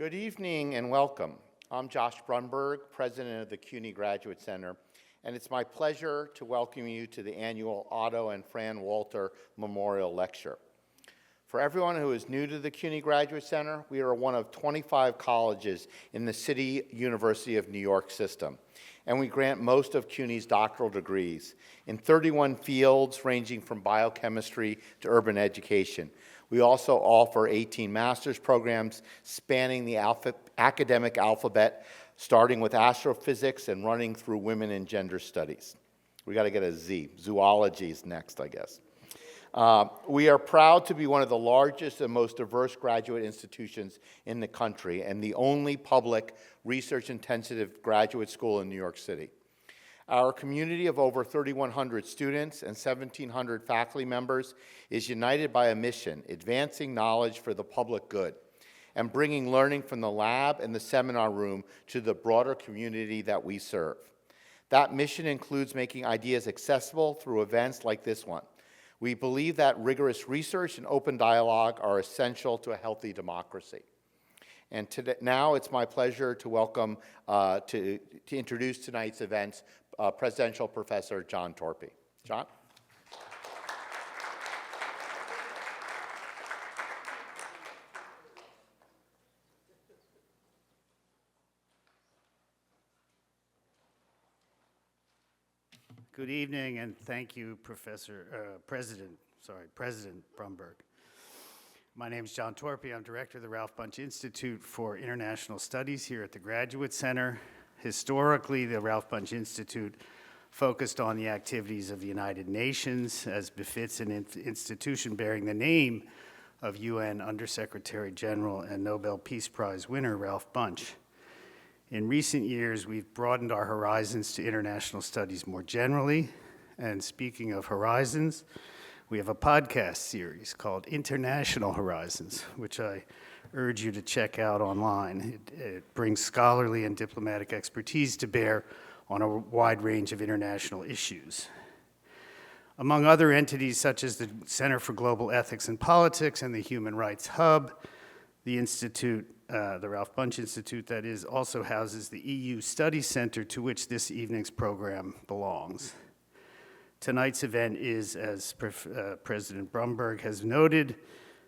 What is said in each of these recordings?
Good evening and welcome. I'm Josh Brunberg, president of the CUNY Graduate Center, and it's my pleasure to welcome you to the annual Otto and Fran Walter Memorial Lecture. For everyone who is new to the CUNY Graduate Center, we are one of 25 colleges in the City University of New York system, and we grant most of CUNY's doctoral degrees in 31 fields ranging from biochemistry to urban education. We also offer 18 master's programs spanning the academic alphabet, starting with astrophysics and running through women and gender studies. We got to get a Z. Zoology is next, I guess. We are proud to be one of the largest and most diverse graduate institutions in the country and the only public research-intensive graduate school in New York City. Our community of over 3,100 students and 1,700 faculty members is united by a mission, advancing knowledge for the public good, and bringing learning from the lab and the seminar room to the broader community that we serve. That mission includes making ideas accessible through events like this one. We believe that rigorous research and open dialogue are essential to a healthy democracy. And today, now it's my pleasure to welcome, to introduce tonight's events, Presidential Professor John Torpy. John? Good evening, and thank you, President Brunberg. My name is John Torpy. I'm director of the Ralph Bunche Institute for International Studies here at the Graduate Center. Historically, the Ralph Bunche Institute focused on the activities of the United Nations, as befits an institution bearing the name of UN Undersecretary General and Nobel Peace Prize winner Ralph Bunche. In recent years, we've broadened our horizons to international studies more generally, and speaking of horizons, we have a podcast series called International Horizons, which I urge you to check out online. It brings scholarly and diplomatic expertise to bear on a wide range of international issues. Among other entities such as the Center for Global Ethics and Politics and the Human Rights Hub, the Institute, the Ralph Bunche Institute, that is, also houses the EU Study Center to which this evening's program belongs. Tonight's event is, as President Brunberg has noted,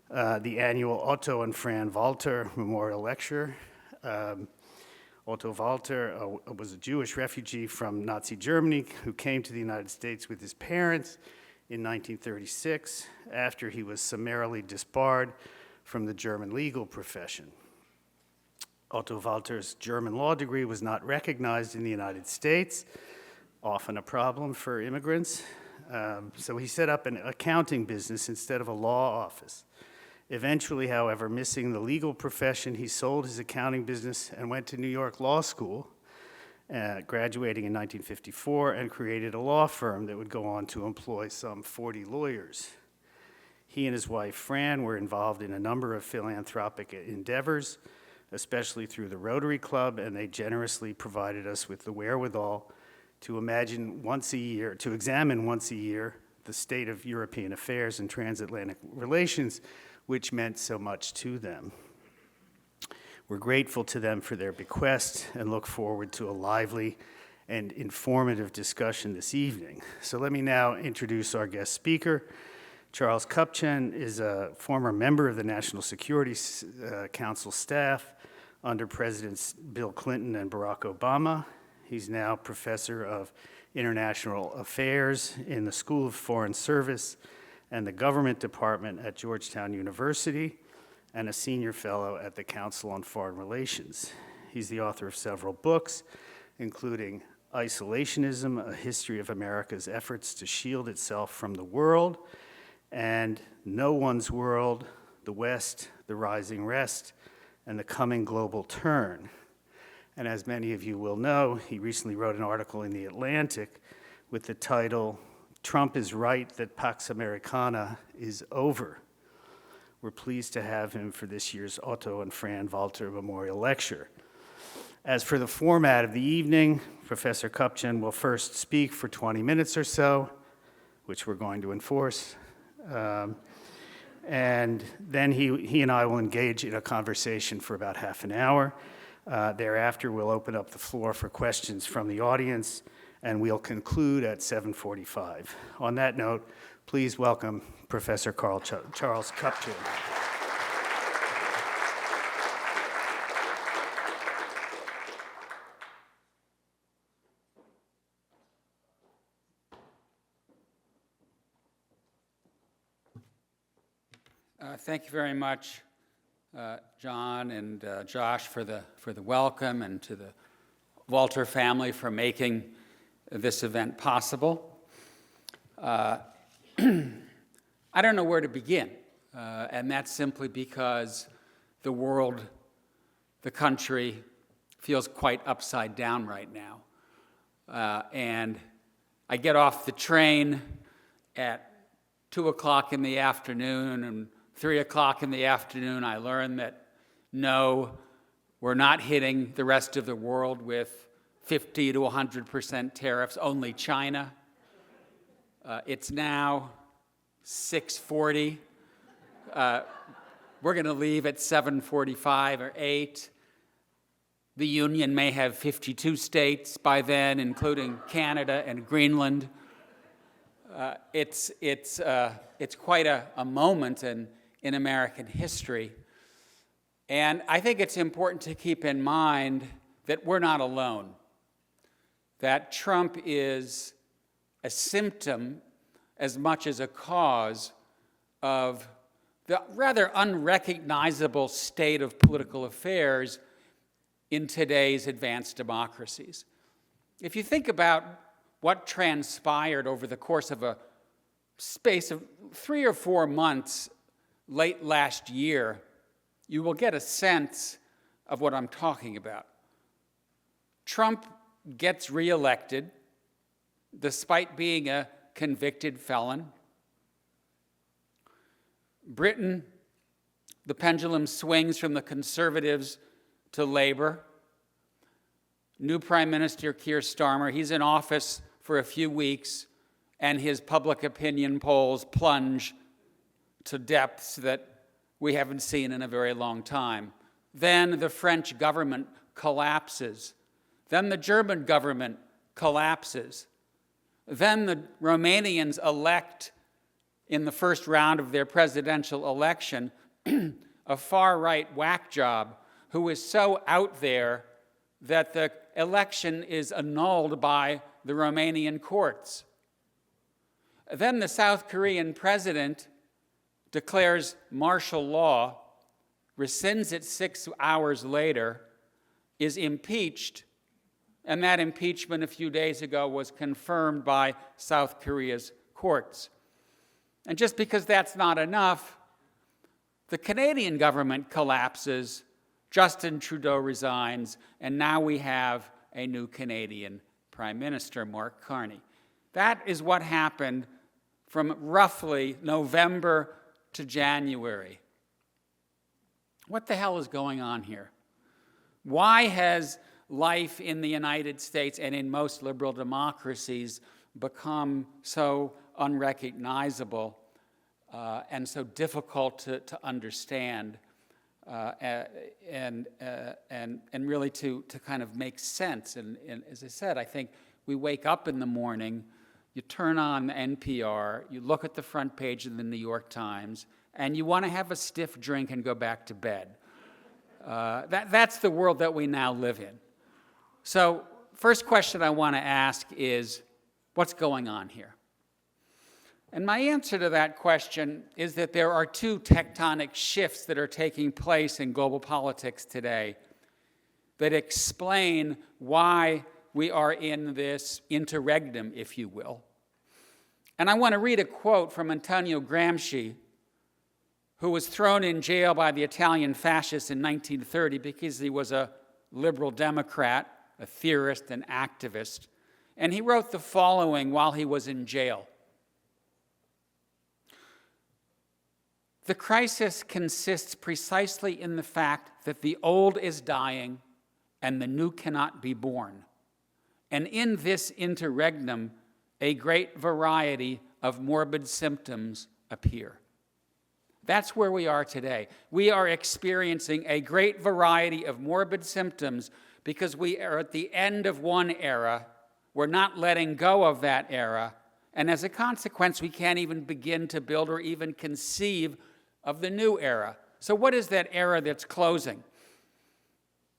the annual Otto and Fran Walter Memorial Lecture. Otto Walter was a Jewish refugee from Nazi Germany who came to the United States with his parents in 1936 after he was summarily disbarred from the German legal profession. Otto Walter's German law degree was not recognized in the United States, often a problem for immigrants, so he set up an accounting business instead of a law office. Eventually, however, missing the legal profession, he sold his accounting business and went to New York Law School, graduating in 1954, and created a law firm that would go on to employ some 40 lawyers. He and his wife, Fran, were involved in a number of philanthropic endeavors, especially through the Rotary Club, and they generously provided us with the wherewithal to examine once a year the state of European affairs and transatlantic relations, which meant so much to them. We're grateful to them for their bequest and look forward to a lively and informative discussion this evening. So let me now introduce our guest speaker. Charles Kupchan is a former member of the National Security Council staff under Presidents Bill Clinton and Barack Obama. He's now professor of international affairs in the School of Foreign Service and the Government Department at Georgetown University, and a senior fellow at the Council on Foreign Relations. He's the author of several books, including Isolationism, A History of America's Efforts to Shield Itself from the World, and No One's World, The West, The Rising Rest, and The Coming Global Turn. And as many of you will know, he recently wrote an article in The Atlantic with the title, Trump is Right That Pax Americana is Over. We're pleased to have him for this year's Otto and Fran Walter Memorial Lecture. As for the format of the evening, Professor Kupchan will first speak for 20 minutes or so, which we're going to enforce. and then he and I will engage in a conversation for about half an hour. Thereafter, we'll open up the floor for questions from the audience, and we'll conclude at 7:45. On that note, please welcome Professor Charles Kupchan. Thank you very much, John and Josh, for the welcome, and to the Walter family for making this event possible. I don't know where to begin, and that's simply because the world, the country, feels quite upside down right now. And I get off the train at 2 o'clock in the afternoon, and 3 o'clock in the afternoon, I learn that no, we're not hitting the rest of the world with 50 to 100% tariffs, only China. It's now 6:40. We're going to leave at 7:45 or 8. The Union may have 52 states by then, including Canada and Greenland. It's quite a moment in American history. And I think it's important to keep in mind that we're not alone, that Trump is a symptom as much as a cause of the rather unrecognizable state of political affairs in today's advanced democracies. If you think about what transpired over the course of a space of 3 or 4 months late last year, you will get a sense of what I'm talking about. Trump gets reelected despite being a convicted felon. Britain, the pendulum swings from the conservatives to Labor. New Prime Minister Keir Starmer, he's in office for a few weeks, and his public opinion polls plunge to depths that we haven't seen in a very long time. Then the French government collapses. Then the German government collapses. Then the Romanians elect, in the first round of their presidential election, a far-right whack job who is so out there that the election is annulled by the Romanian courts. Then the South Korean president declares martial law, rescinds it 6 hours later, is impeached, and that impeachment a few days ago was confirmed by South Korea's courts. And just because that's not enough, the Canadian government collapses, Justin Trudeau resigns, and now we have a new Canadian Prime Minister, Mark Carney. That is what happened from roughly November to January. What the hell is going on here? Why has life in the United States and in most liberal democracies become so unrecognizable and so difficult to understand and really to kind of make sense? And as I said, I think we wake up in the morning, you turn on NPR, you look at the front page of the New York Times, and you want to have a stiff drink and go back to bed. That's the world that we now live in. So, first question I want to ask is, what's going on here? And my answer to that question is that there are 2 tectonic shifts that are taking place in global politics today that explain why we are in this interregnum, if you will. And I want to read a quote from Antonio Gramsci, who was thrown in jail by the Italian fascists in 1930 because he was a liberal Democrat, a theorist, an activist. And he wrote the following while he was in jail. The crisis consists precisely in the fact that the old is dying and the new cannot be born. And in this interregnum, a great variety of morbid symptoms appear. That's where we are today. We are experiencing a great variety of morbid symptoms because we are at the end of one era. We're not letting go of that era. And as a consequence, we can't even begin to build or even conceive of the new era. So what is that era that's closing?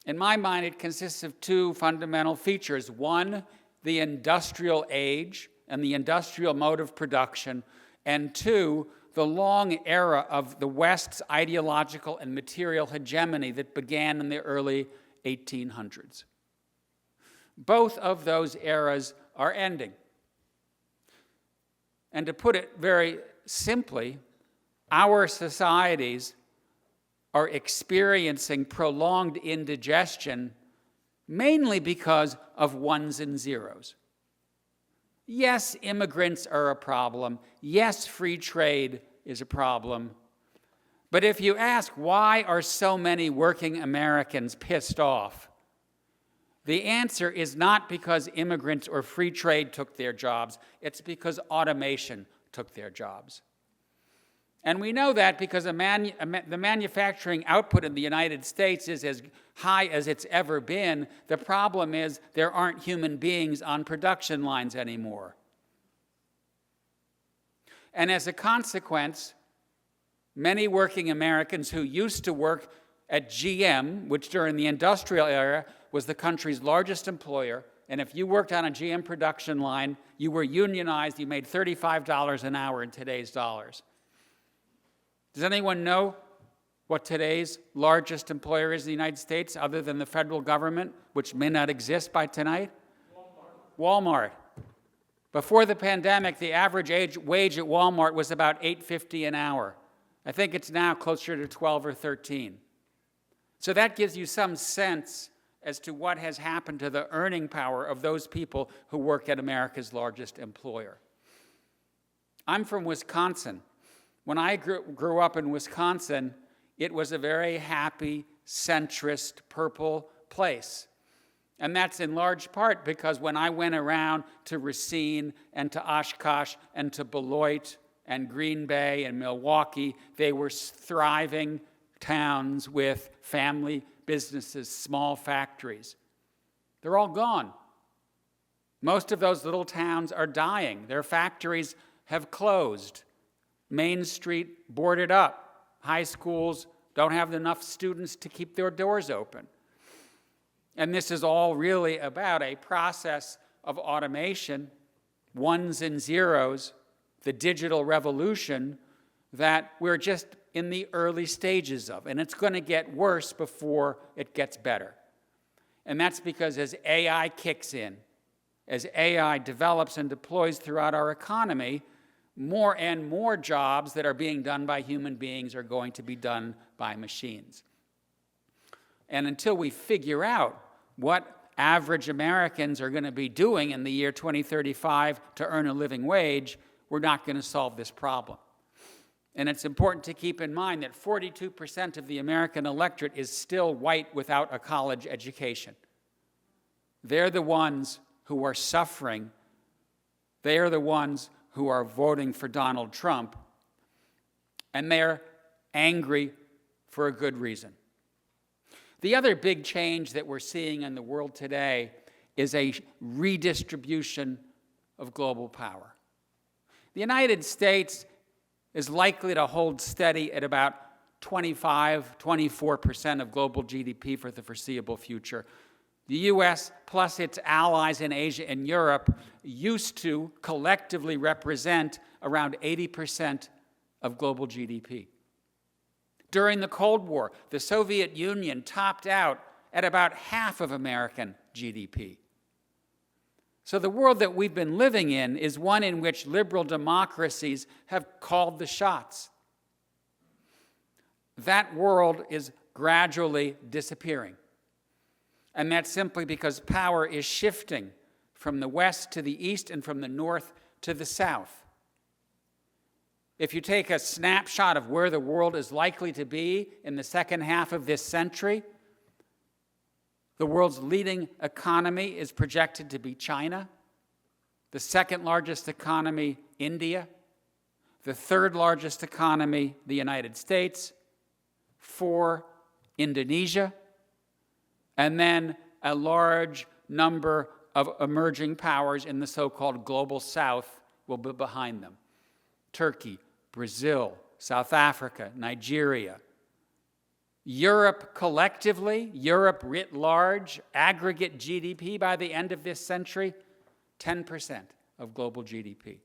In my mind, it consists of two fundamental features. One, the industrial age and the industrial mode of production. And two, the long era of the West's ideological and material hegemony that began in the early 1800s. Both of those eras are ending. And to put it very simply, our societies are experiencing prolonged indigestion mainly because of ones and zeros. Yes, immigrants are a problem. Yes, free trade is a problem. But if you ask why are so many working Americans pissed off, the answer is not because immigrants or free trade took their jobs. It's because automation took their jobs. And we know that because the manufacturing output in the United States is as high as it's ever been. The problem is there aren't human beings on production lines anymore. And as a consequence, many working Americans who used to work at GM, which during the industrial era was the country's largest employer, and if you worked on a GM production line, you were unionized, you made $35 an hour in today's dollars. Does anyone know what today's largest employer is in the United States, other than the federal government, which may not exist by tonight? Walmart. Before the pandemic, the average wage at Walmart was about $8.50 an hour. I think it's now closer to 12 or 13. So that gives you some sense as to what has happened to the earning power of those people who work at America's largest employer. I'm from Wisconsin. When I grew up in Wisconsin, it was a very happy, centrist, purple place. And that's in large part because when I went around to Racine and to Oshkosh and to Beloit and Green Bay and Milwaukee, they were thriving towns with family businesses, small factories. They're all gone. Most of those little towns are dying. Their factories have closed. Main Street boarded up. High schools don't have enough students to keep their doors open. And this is all really about a process of automation, ones and zeros, the digital revolution that we're just in the early stages of. And it's going to get worse before it gets better. And that's because as AI kicks in, as AI develops and deploys throughout our economy, more and more jobs that are being done by human beings are going to be done by machines. And until we figure out what average Americans are going to be doing in the year 2035 to earn a living wage, we're not going to solve this problem. And it's important to keep in mind that 42% of the American electorate is still white without a college education. They're the ones who are suffering. They are the ones who are voting for Donald Trump, and they're angry for a good reason. The other big change that we're seeing in the world today is a redistribution of global power. The United States is likely to hold steady at about 24% of global GDP for the foreseeable future. The U.S. plus its allies in Asia and Europe used to collectively represent around 80% of global GDP. During the Cold War, the Soviet Union topped out at about half of American GDP. So the world that we've been living in is one in which liberal democracies have called the shots. That world is gradually disappearing. And that's simply because power is shifting from the west to the east and from the north to the south. If you take a snapshot of where the world is likely to be in the second half of this century, the world's leading economy is projected to be China, the second largest economy, India, the third largest economy, the United States, 4, Indonesia, and then a large number of emerging powers in the so-called global south will be behind them. Turkey, Brazil, South Africa, Nigeria. Europe collectively, Europe writ large, aggregate GDP by the end of this century, 10% of global GDP.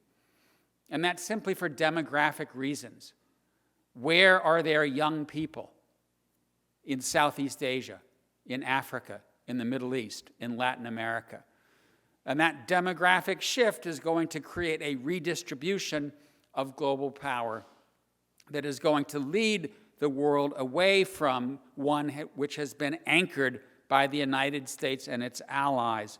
And that's simply for demographic reasons. Where are there young people? In Southeast Asia, in Africa, in the Middle East, in Latin America. And that demographic shift is going to create a redistribution of global power that is going to lead the world away from one which has been anchored by the United States and its allies,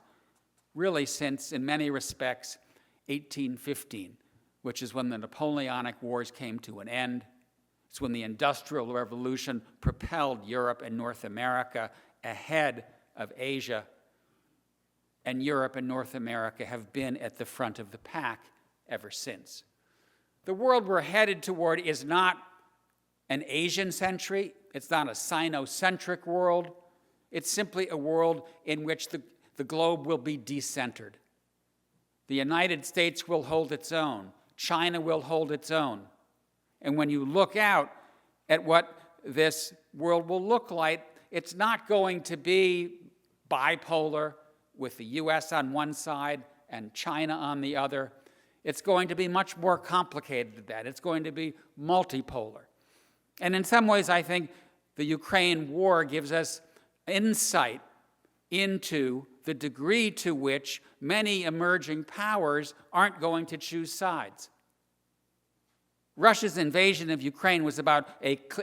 really since, in many respects, 1815, which is when the Napoleonic Wars came to an end. It's when the Industrial Revolution propelled Europe and North America ahead of Asia, and Europe and North America have been at the front of the pack ever since. The world we're headed toward is not an Asian century, it's not a Sino-centric world, it's simply a world in which the globe will be decentered. The United States will hold its own, China will hold its own. And when you look out at what this world will look like, it's not going to be bipolar with the US on one side and China on the other. It's going to be much more complicated than that. It's going to be multipolar. And in some ways, I think the Ukraine war gives us insight into the degree to which many emerging powers aren't going to choose sides. Russia's invasion of Ukraine was about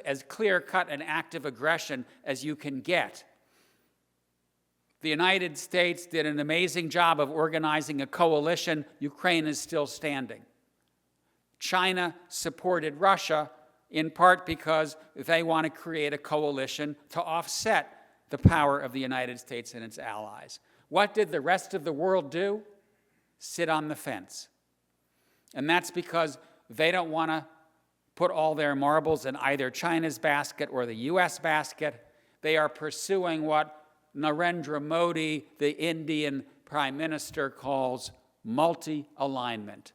as clear-cut an act of aggression as you can get. The United States did an amazing job of organizing a coalition. Ukraine is still standing. China supported Russia in part because they want to create a coalition to offset the power of the United States and its allies. What did the rest of the world do? Sit on the fence. And that's because they don't want to put all their marbles in either China's basket or the US basket. They are pursuing what Narendra Modi, the Indian Prime Minister, calls multi-alignment.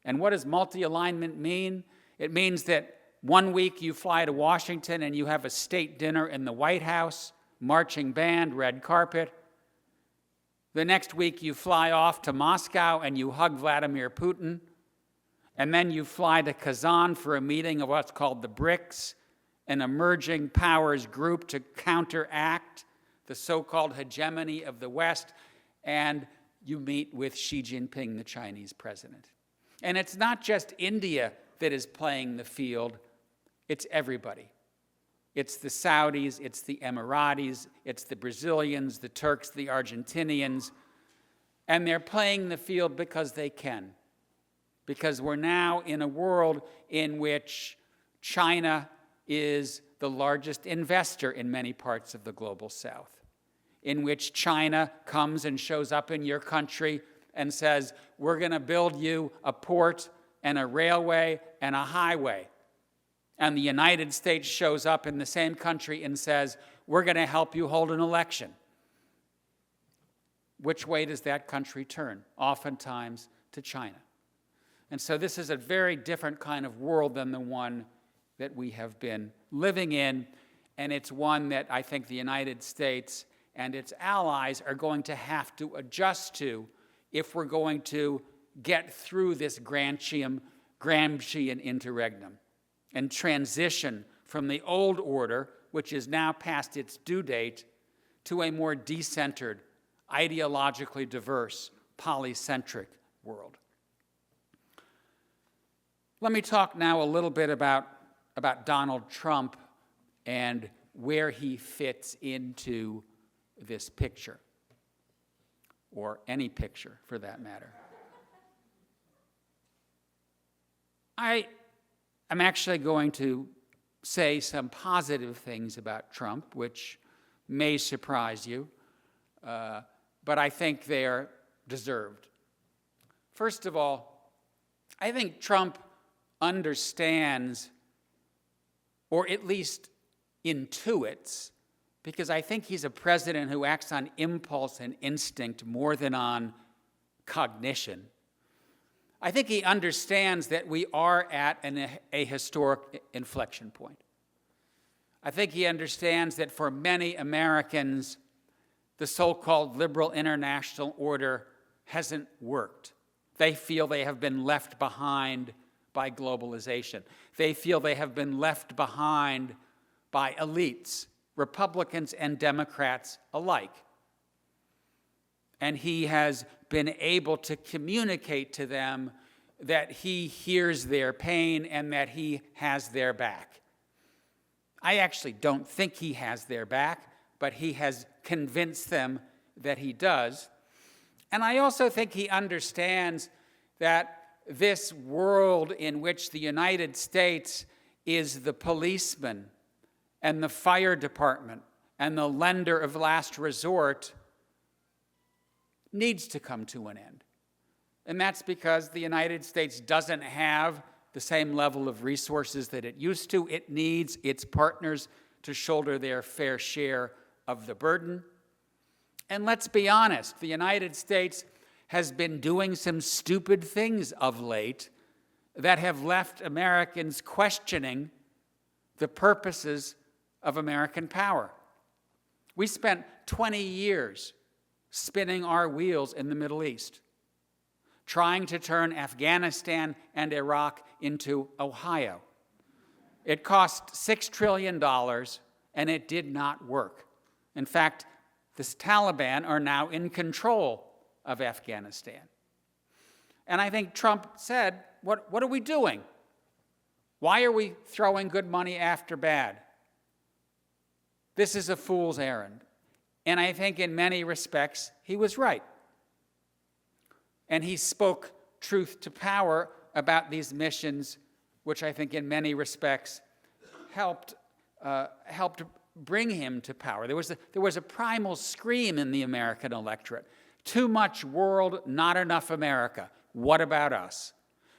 And what does multi-alignment mean? It means that one week you fly to Washington and you have a state dinner in the White House, marching band, red carpet. The next week you fly off to Moscow and you hug Vladimir Putin. And then you fly to Kazan for a meeting of what's called the BRICS, an emerging powers group to counteract the so-called hegemony of the West, and you meet with Xi Jinping, the Chinese president. And it's not just India that is playing the field, it's everybody. It's the Saudis, it's the Emiratis, it's the Brazilians, the Turks, the Argentinians, and they're playing the field because they can. Because we're now in a world in which China is the largest investor in many parts of the global south, in which China comes and shows up in your country and says, we're going to build you a port and a railway and a highway. And the United States shows up in the same country and says, we're going to help you hold an election. Which way does that country turn? Oftentimes to China. And so this is a very different kind of world than the one that we have been living in, and it's one that I think the United States and its allies are going to have to adjust to if we're going to get through this Gramscian interregnum and transition from the old order, which is now past its due date, to a more decentered, ideologically diverse, polycentric world. Let me talk now a little bit about Donald Trump and where he fits into this picture, or any picture for that matter. I'm actually going to say some positive things about Trump, which may surprise you, but I think they are deserved. First of all, I think Trump understands, or at least intuits, because I think he's a president who acts on impulse and instinct more than on cognition. I think he understands that we are at a historic inflection point. I think he understands that for many Americans, the so-called liberal international order hasn't worked. They feel they have been left behind by globalization. They feel they have been left behind by elites, Republicans and Democrats alike. And he has been able to communicate to them that he hears their pain and that he has their back. I actually don't think he has their back, but he has convinced them that he does. And I also think he understands that this world in which the United States is the policeman and the fire department and the lender of last resort needs to come to an end. And that's because the United States doesn't have the same level of resources that it used to. It needs its partners to shoulder their fair share of the burden. And let's be honest, the United States has been doing some stupid things of late that have left Americans questioning the purposes of American power. We spent 20 years spinning our wheels in the Middle East, trying to turn Afghanistan and Iraq into Ohio. It cost $6 trillion, and it did not work. In fact, the Taliban are now in control of Afghanistan. And I think Trump said, what are we doing? Why are we throwing good money after bad? This is a fool's errand. And I think in many respects, he was right. And he spoke truth to power about these missions, which I think in many respects helped bring him to power. There was a primal scream in the American electorate. Too much world, not enough America. What about us?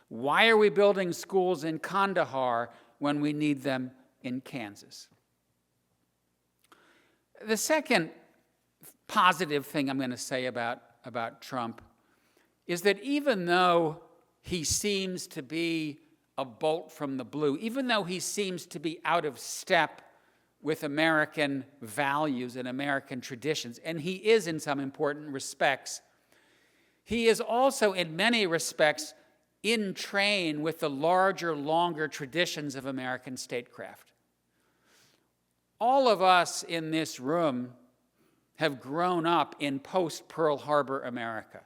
Why are we building schools in Kandahar when we need them in Kansas? The second positive thing I'm going to say about Trump is that even though he seems to be a bolt from the blue, even though he seems to be out of step with American values and American traditions, and he is in some important respects, he is also in many respects in train with the larger, longer traditions of American statecraft. All of us in this room have grown up in post-Pearl Harbor America,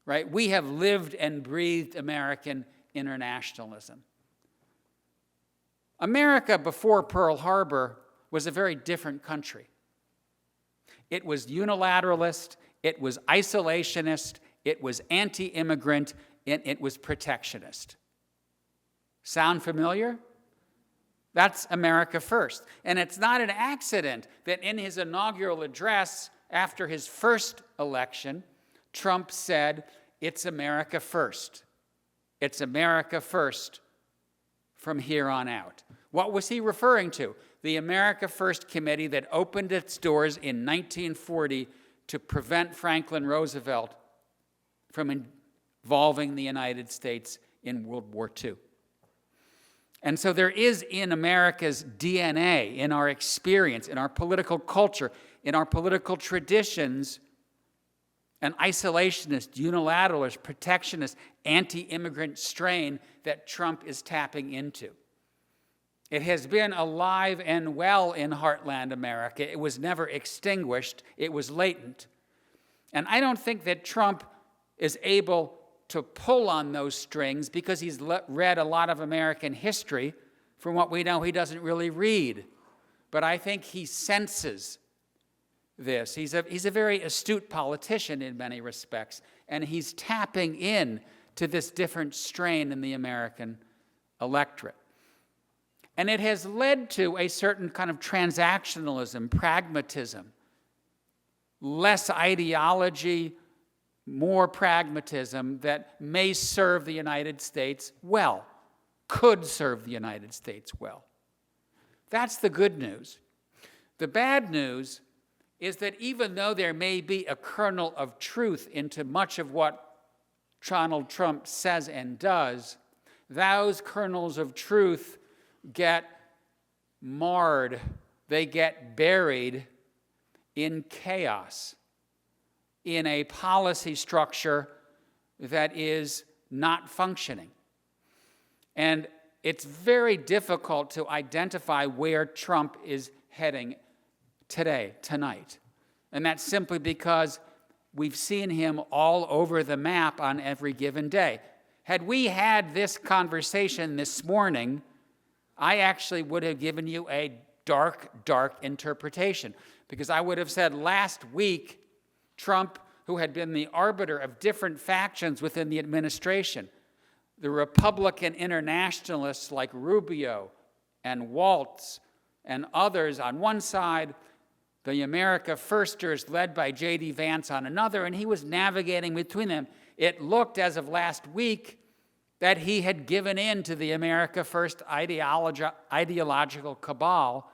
right? We have lived and breathed American internationalism. America before Pearl Harbor was a very different country. It was unilateralist, it was isolationist, it was anti-immigrant, and it was protectionist. Sound familiar? That's America first. And it's not an accident that in his inaugural address after his first election, Trump said, "It's America first. It's America first from here on out." What was he referring to? The America First Committee that opened its doors in 1940 to prevent Franklin Roosevelt from involving the United States in World War II. And so there is in America's DNA, in our experience, in our political culture, in our political traditions, an isolationist, unilateralist, protectionist, anti-immigrant strain that Trump is tapping into. It has been alive and well in heartland America. It was never extinguished. It was latent. And I don't think that Trump is able to pull on those strings because he's read a lot of American history. From what we know, he doesn't really read. But I think he senses this. He's a very astute politician in many respects, and he's tapping in to this different strain in the American electorate. And it has led to a certain kind of transactionalism, pragmatism, less ideology, more pragmatism that may serve the United States well. could serve the United States well. That's the good news. The bad news is that even though there may be a kernel of truth into much of what Donald Trump says and does, those kernels of truth get marred, they get buried in chaos, in a policy structure that is not functioning. And it's very difficult to identify where Trump is heading tonight. And that's simply because we've seen him all over the map on every given day. Had we had this conversation this morning, I actually would have given you a dark, dark interpretation, because I would have said last week, Trump, who had been the arbiter of different factions within the administration, the Republican internationalists like Rubio and Waltz and others on one side, the America Firsters led by J.D. Vance on another, and he was navigating between them. It looked, as of last week, that he had given in to the America First ideological cabal,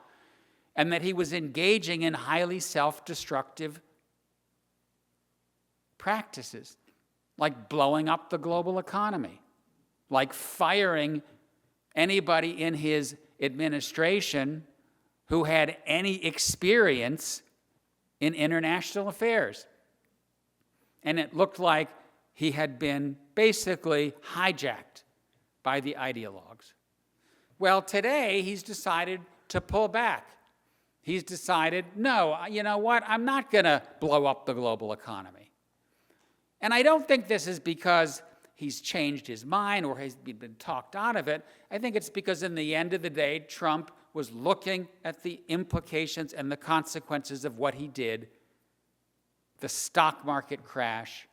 and that he was engaging in highly self-destructive practices, like blowing up the global economy, like firing anybody in his administration who had any experience in international affairs. And it looked like he had been basically hijacked by the ideologues. Well, today he's decided to pull back. He's decided, no, you know what, I'm not going to blow up the global economy. And I don't think this is because he's changed his mind or has been talked out of it. I think it's because in the end of the day, Trump was looking at the implications and the consequences of what he did, the stock market crash,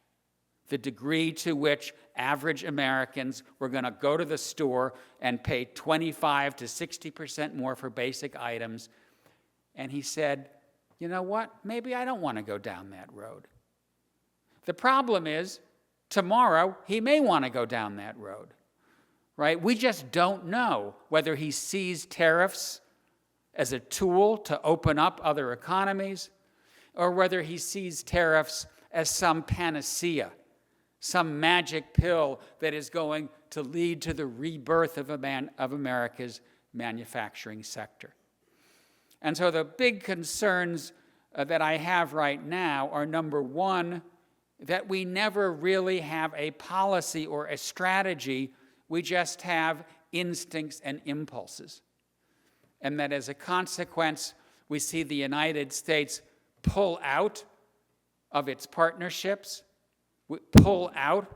the degree to which average Americans were going to go to the store and pay 25 to 60% more for basic items. And he said, you know what, maybe I don't want to go down that road. The problem is, tomorrow he may want to go down that road. Right? We just don't know whether he sees tariffs as a tool to open up other economies, or whether he sees tariffs as some panacea, some magic pill that is going to lead to the rebirth of America's manufacturing sector. And so the big concerns that I have right now are, number one, that we never really have a policy or a strategy. We just have instincts and impulses. And that as a consequence, we see the United States pull out of its partnerships, pull out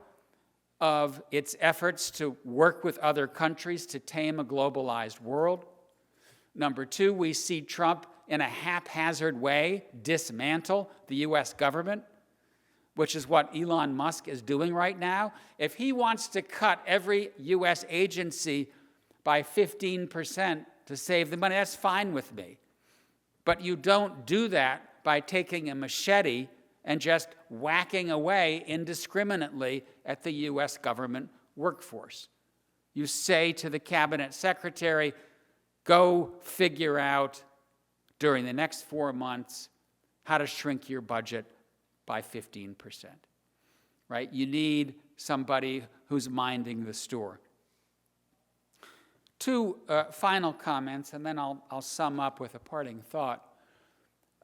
of its efforts to work with other countries to tame a globalized world. Number two, we see Trump in a haphazard way dismantle the U.S. government, which is what Elon Musk is doing right now. If he wants to cut every U.S. agency by 15% to save the money, that's fine with me. But you don't do that by taking a machete and just whacking away indiscriminately at the U.S. government workforce. You say to the cabinet secretary, go figure out during the next 4 months how to shrink your budget by 15%, right? You need somebody who's minding the store. Two final comments, and then I'll sum up with a parting thought.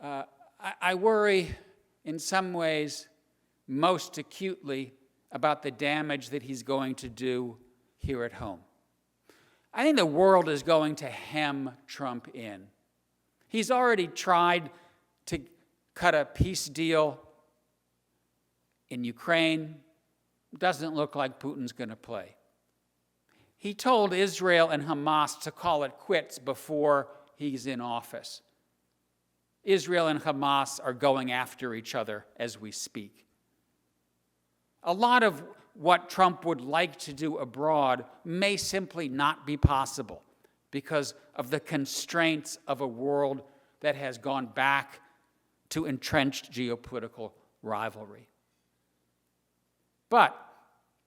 I worry in some ways most acutely about the damage that he's going to do here at home. I think the world is going to hem Trump in. He's already tried to cut a peace deal in Ukraine. Doesn't look like Putin's going to play. He told Israel and Hamas to call it quits before he's in office. Israel and Hamas are going after each other as we speak. A lot of what Trump would like to do abroad may simply not be possible because of the constraints of a world that has gone back to entrenched geopolitical rivalry. But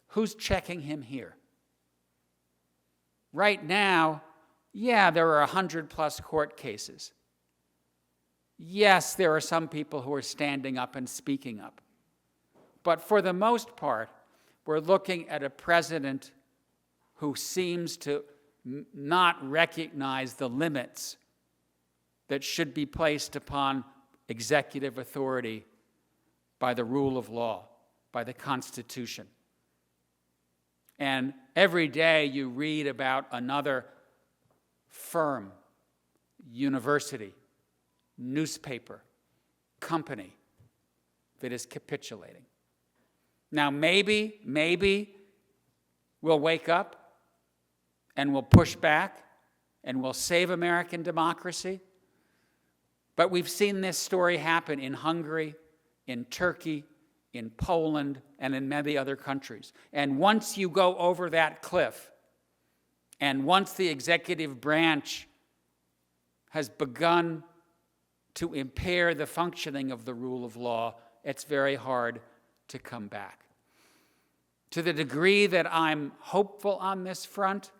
who's checking him here? Right now, yeah, there are 100+ court cases. Yes, there are some people who are standing up and speaking up. But for the most part, we're looking at a president who seems to not recognize the limits that should be placed upon executive authority by the rule of law, by the Constitution. And every day you read about another firm, university, newspaper, company that is capitulating. Now maybe we'll wake up and we'll push back and we'll save American democracy. But we've seen this story happen in Hungary, in Turkey, in Poland, and in many other countries. And once you go over that cliff, and once the executive branch has begun to impair the functioning of the rule of law, it's very hard to come back. To the degree that I'm hopeful on this front,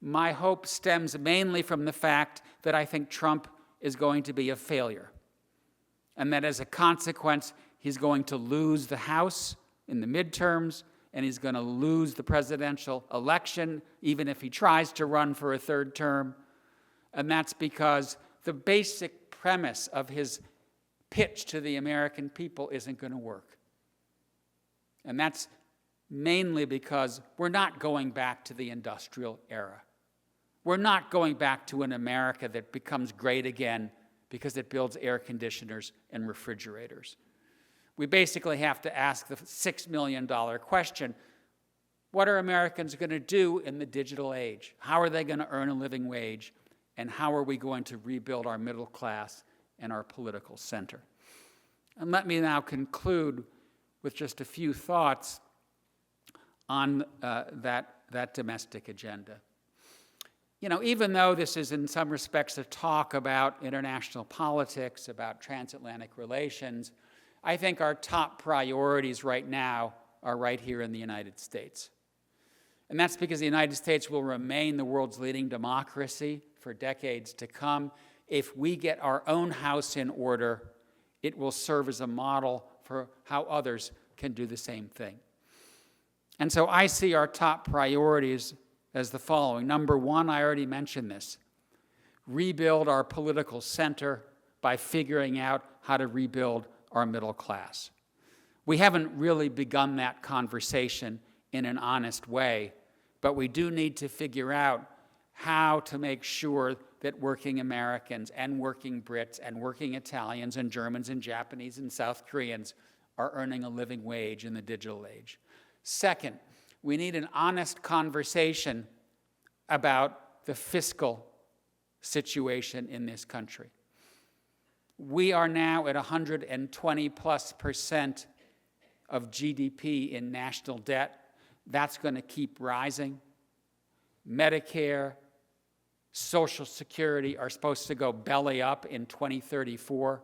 my hope stems mainly from the fact that I think Trump is going to be a failure, and that as a consequence, he's going to lose the House in the midterms, and he's going to lose the presidential election, even if he tries to run for a third term. And that's because the basic premise of his pitch to the American people isn't going to work. And that's mainly because we're not going back to the industrial era. We're not going back to an America that becomes great again because it builds air conditioners and refrigerators. We basically have to ask the $6 million question: what are Americans going to do in the digital age? How are they going to earn a living wage? And how are we going to rebuild our middle class and our political center? And let me now conclude with just a few thoughts on that domestic agenda. You know, even though this is in some respects a talk about international politics, about transatlantic relations, I think our top priorities right now are right here in the United States. And that's because the United States will remain the world's leading democracy for decades to come. If we get our own house in order, it will serve as a model for how others can do the same thing. And so I see our top priorities as the following. Number one, I already mentioned this: rebuild our political center by figuring out how to rebuild our middle class. We haven't really begun that conversation in an honest way, but we do need to figure out how to make sure that working Americans and working Brits and working Italians and Germans and Japanese and South Koreans are earning a living wage in the digital age. Second, we need an honest conversation about the fiscal situation in this country. We are now at 120+% of GDP in national debt. That's going to keep rising. Medicare, Social Security are supposed to go belly up in 2034.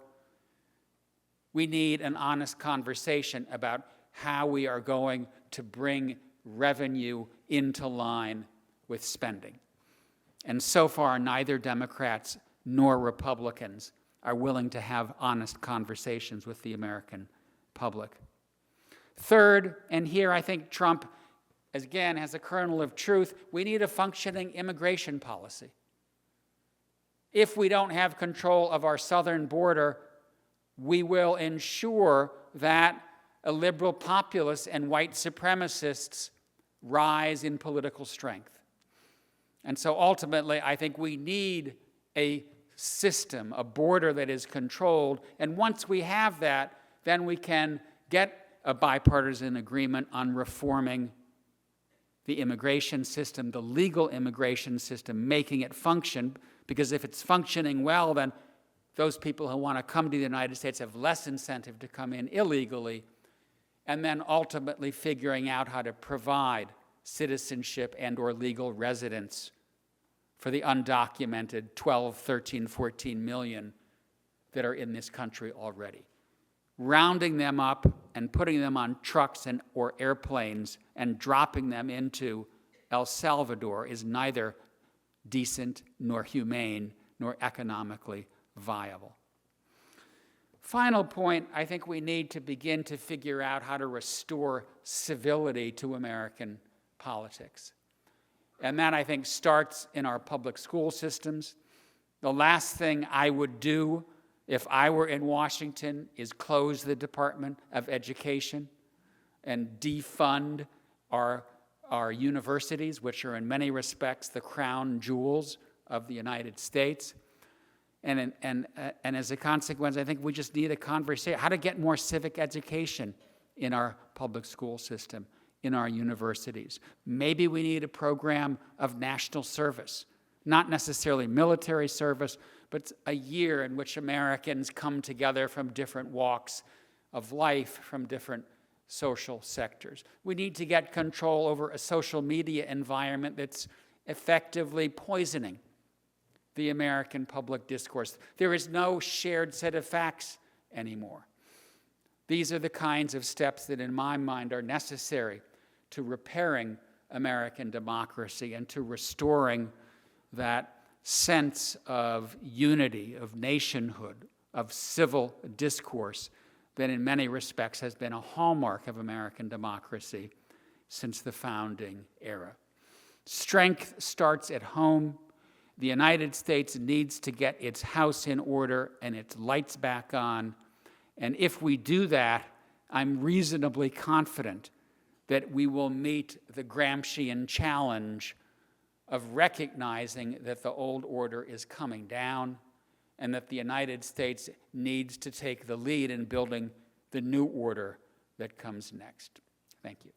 We need an honest conversation about how we are going to bring revenue into line with spending. And so far, neither Democrats nor Republicans are willing to have honest conversations with the American public. Third, and here I think Trump, again, has a kernel of truth, we need a functioning immigration policy. If we don't have control of our southern border, we will ensure that a liberal populace and white supremacists rise in political strength. And so ultimately, I think we need a system, a border that is controlled. And once we have that, then we can get a bipartisan agreement on reforming the immigration system, the legal immigration system, making it function. Because if it's functioning well, then those people who want to come to the United States have less incentive to come in illegally. And then ultimately figuring out how to provide citizenship and or legal residence for the undocumented 12, 13, 14 million that are in this country already. Rounding them up and putting them on trucks or airplanes and dropping them into El Salvador is neither decent, nor humane, nor economically viable. Final point, I think we need to begin to figure out how to restore civility to American politics. And that, I think, starts in our public school systems. The last thing I would do if I were in Washington is close the Department of Education and defund our universities, which are in many respects the crown jewels of the United States. And as a consequence, I think we just need a conversation, how to get more civic education in our public school system, in our universities. Maybe we need a program of national service, not necessarily military service, but a year in which Americans come together from different walks of life, from different social sectors. We need to get control over a social media environment that's effectively poisoning the American public discourse. There is no shared set of facts anymore. These are the kinds of steps that, in my mind, are necessary to repairing American democracy and to restoring that sense of unity, of nationhood, of civil discourse that in many respects has been a hallmark of American democracy since the founding era. Strength starts at home. The United States needs to get its house in order and its lights back on. And if we do that, I'm reasonably confident that we will meet the Gramscian challenge of recognizing that the old order is coming down and that the United States needs to take the lead in building the new order that comes next. Thank you.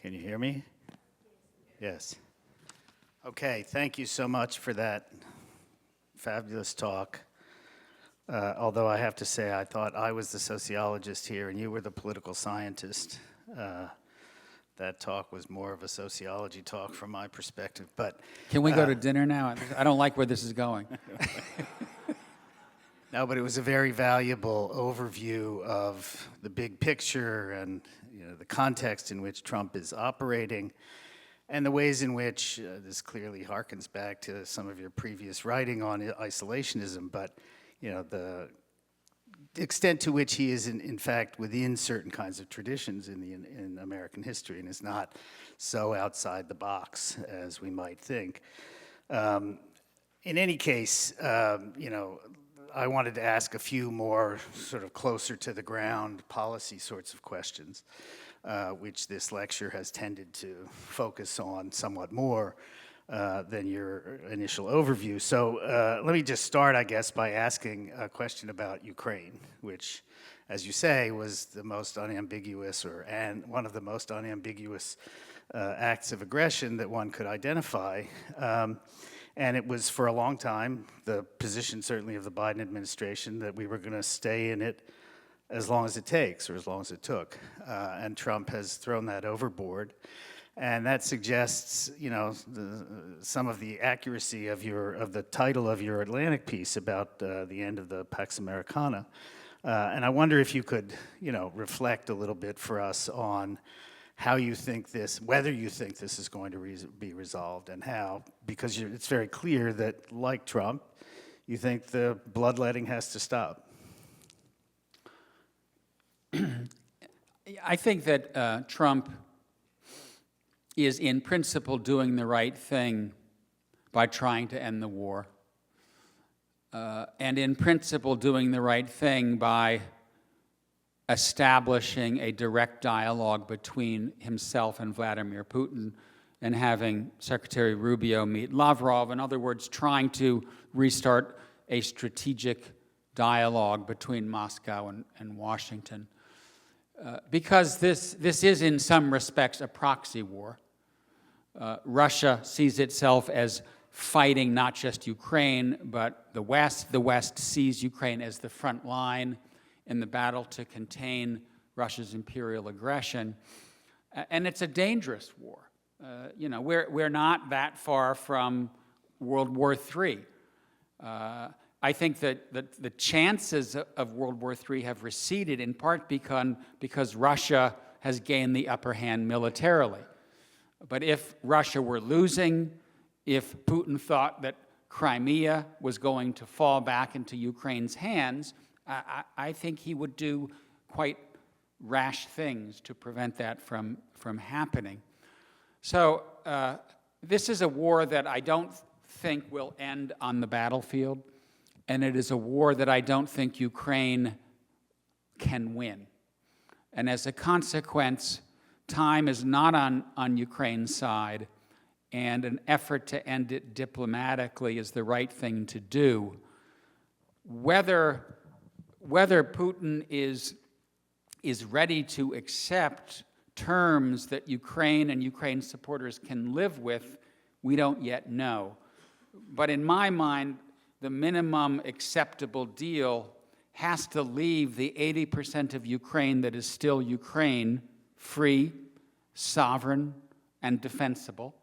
Can you hear me? Yes. Okay, thank you so much for that fabulous talk. Although I have to say, I thought I was the sociologist here and you were the political scientist. That talk was more of a sociology talk from my perspective. But can we go to dinner now? I don't like where this is going. No, but it was a very valuable overview of the big picture and the context in which Trump is operating and the ways in which this clearly harkens back to some of your previous writing on isolationism, but the extent to which he is in fact within certain kinds of traditions in American history and is not so outside the box as we might think. In any case, I wanted to ask a few more sort of closer to the ground policy sorts of questions, which this lecture has tended to focus on somewhat more than your initial overview. So let me just start, I guess, by asking a question about Ukraine, which, as you say, was the most unambiguous and one of the most unambiguous acts of aggression that one could identify. And it was for a long time the position, certainly of the Biden administration, that we were going to stay in it as long as it takes, or as long as it took. And Trump has thrown that overboard. And that suggests, some of the accuracy of the title of your Atlantic piece about the end of the Pax Americana. And I wonder if you could, reflect a little bit for us on how you think whether you think this is going to be resolved and how, because it's very clear that, like Trump, you think the bloodletting has to stop. I think that Trump is in principle doing the right thing by trying to end the war, and in principle doing the right thing by establishing a direct dialogue between himself and Vladimir Putin and having Secretary Rubio meet Lavrov. In other words, trying to restart a strategic dialogue between Moscow and Washington. Because this is in some respects a proxy war. Russia sees itself as fighting not just Ukraine, but the West. The West sees Ukraine as the front line in the battle to contain Russia's imperial aggression. And it's a dangerous war. We're not that far from World War III. I think that the chances of World War III have receded in part because Russia has gained the upper hand militarily. But if Russia were losing, if Putin thought that Crimea was going to fall back into Ukraine's hands, I think he would do quite rash things to prevent that from happening. So this is a war that I don't think will end on the battlefield, and it is a war that I don't think Ukraine can win. And as a consequence, time is not on Ukraine's side, and an effort to end it diplomatically is the right thing to do. Whether Putin is ready to accept terms that Ukraine and Ukraine supporters can live with, we don't yet know. But in my mind, the minimum acceptable deal has to leave the 80% of Ukraine that is still Ukraine free, sovereign, and defensible,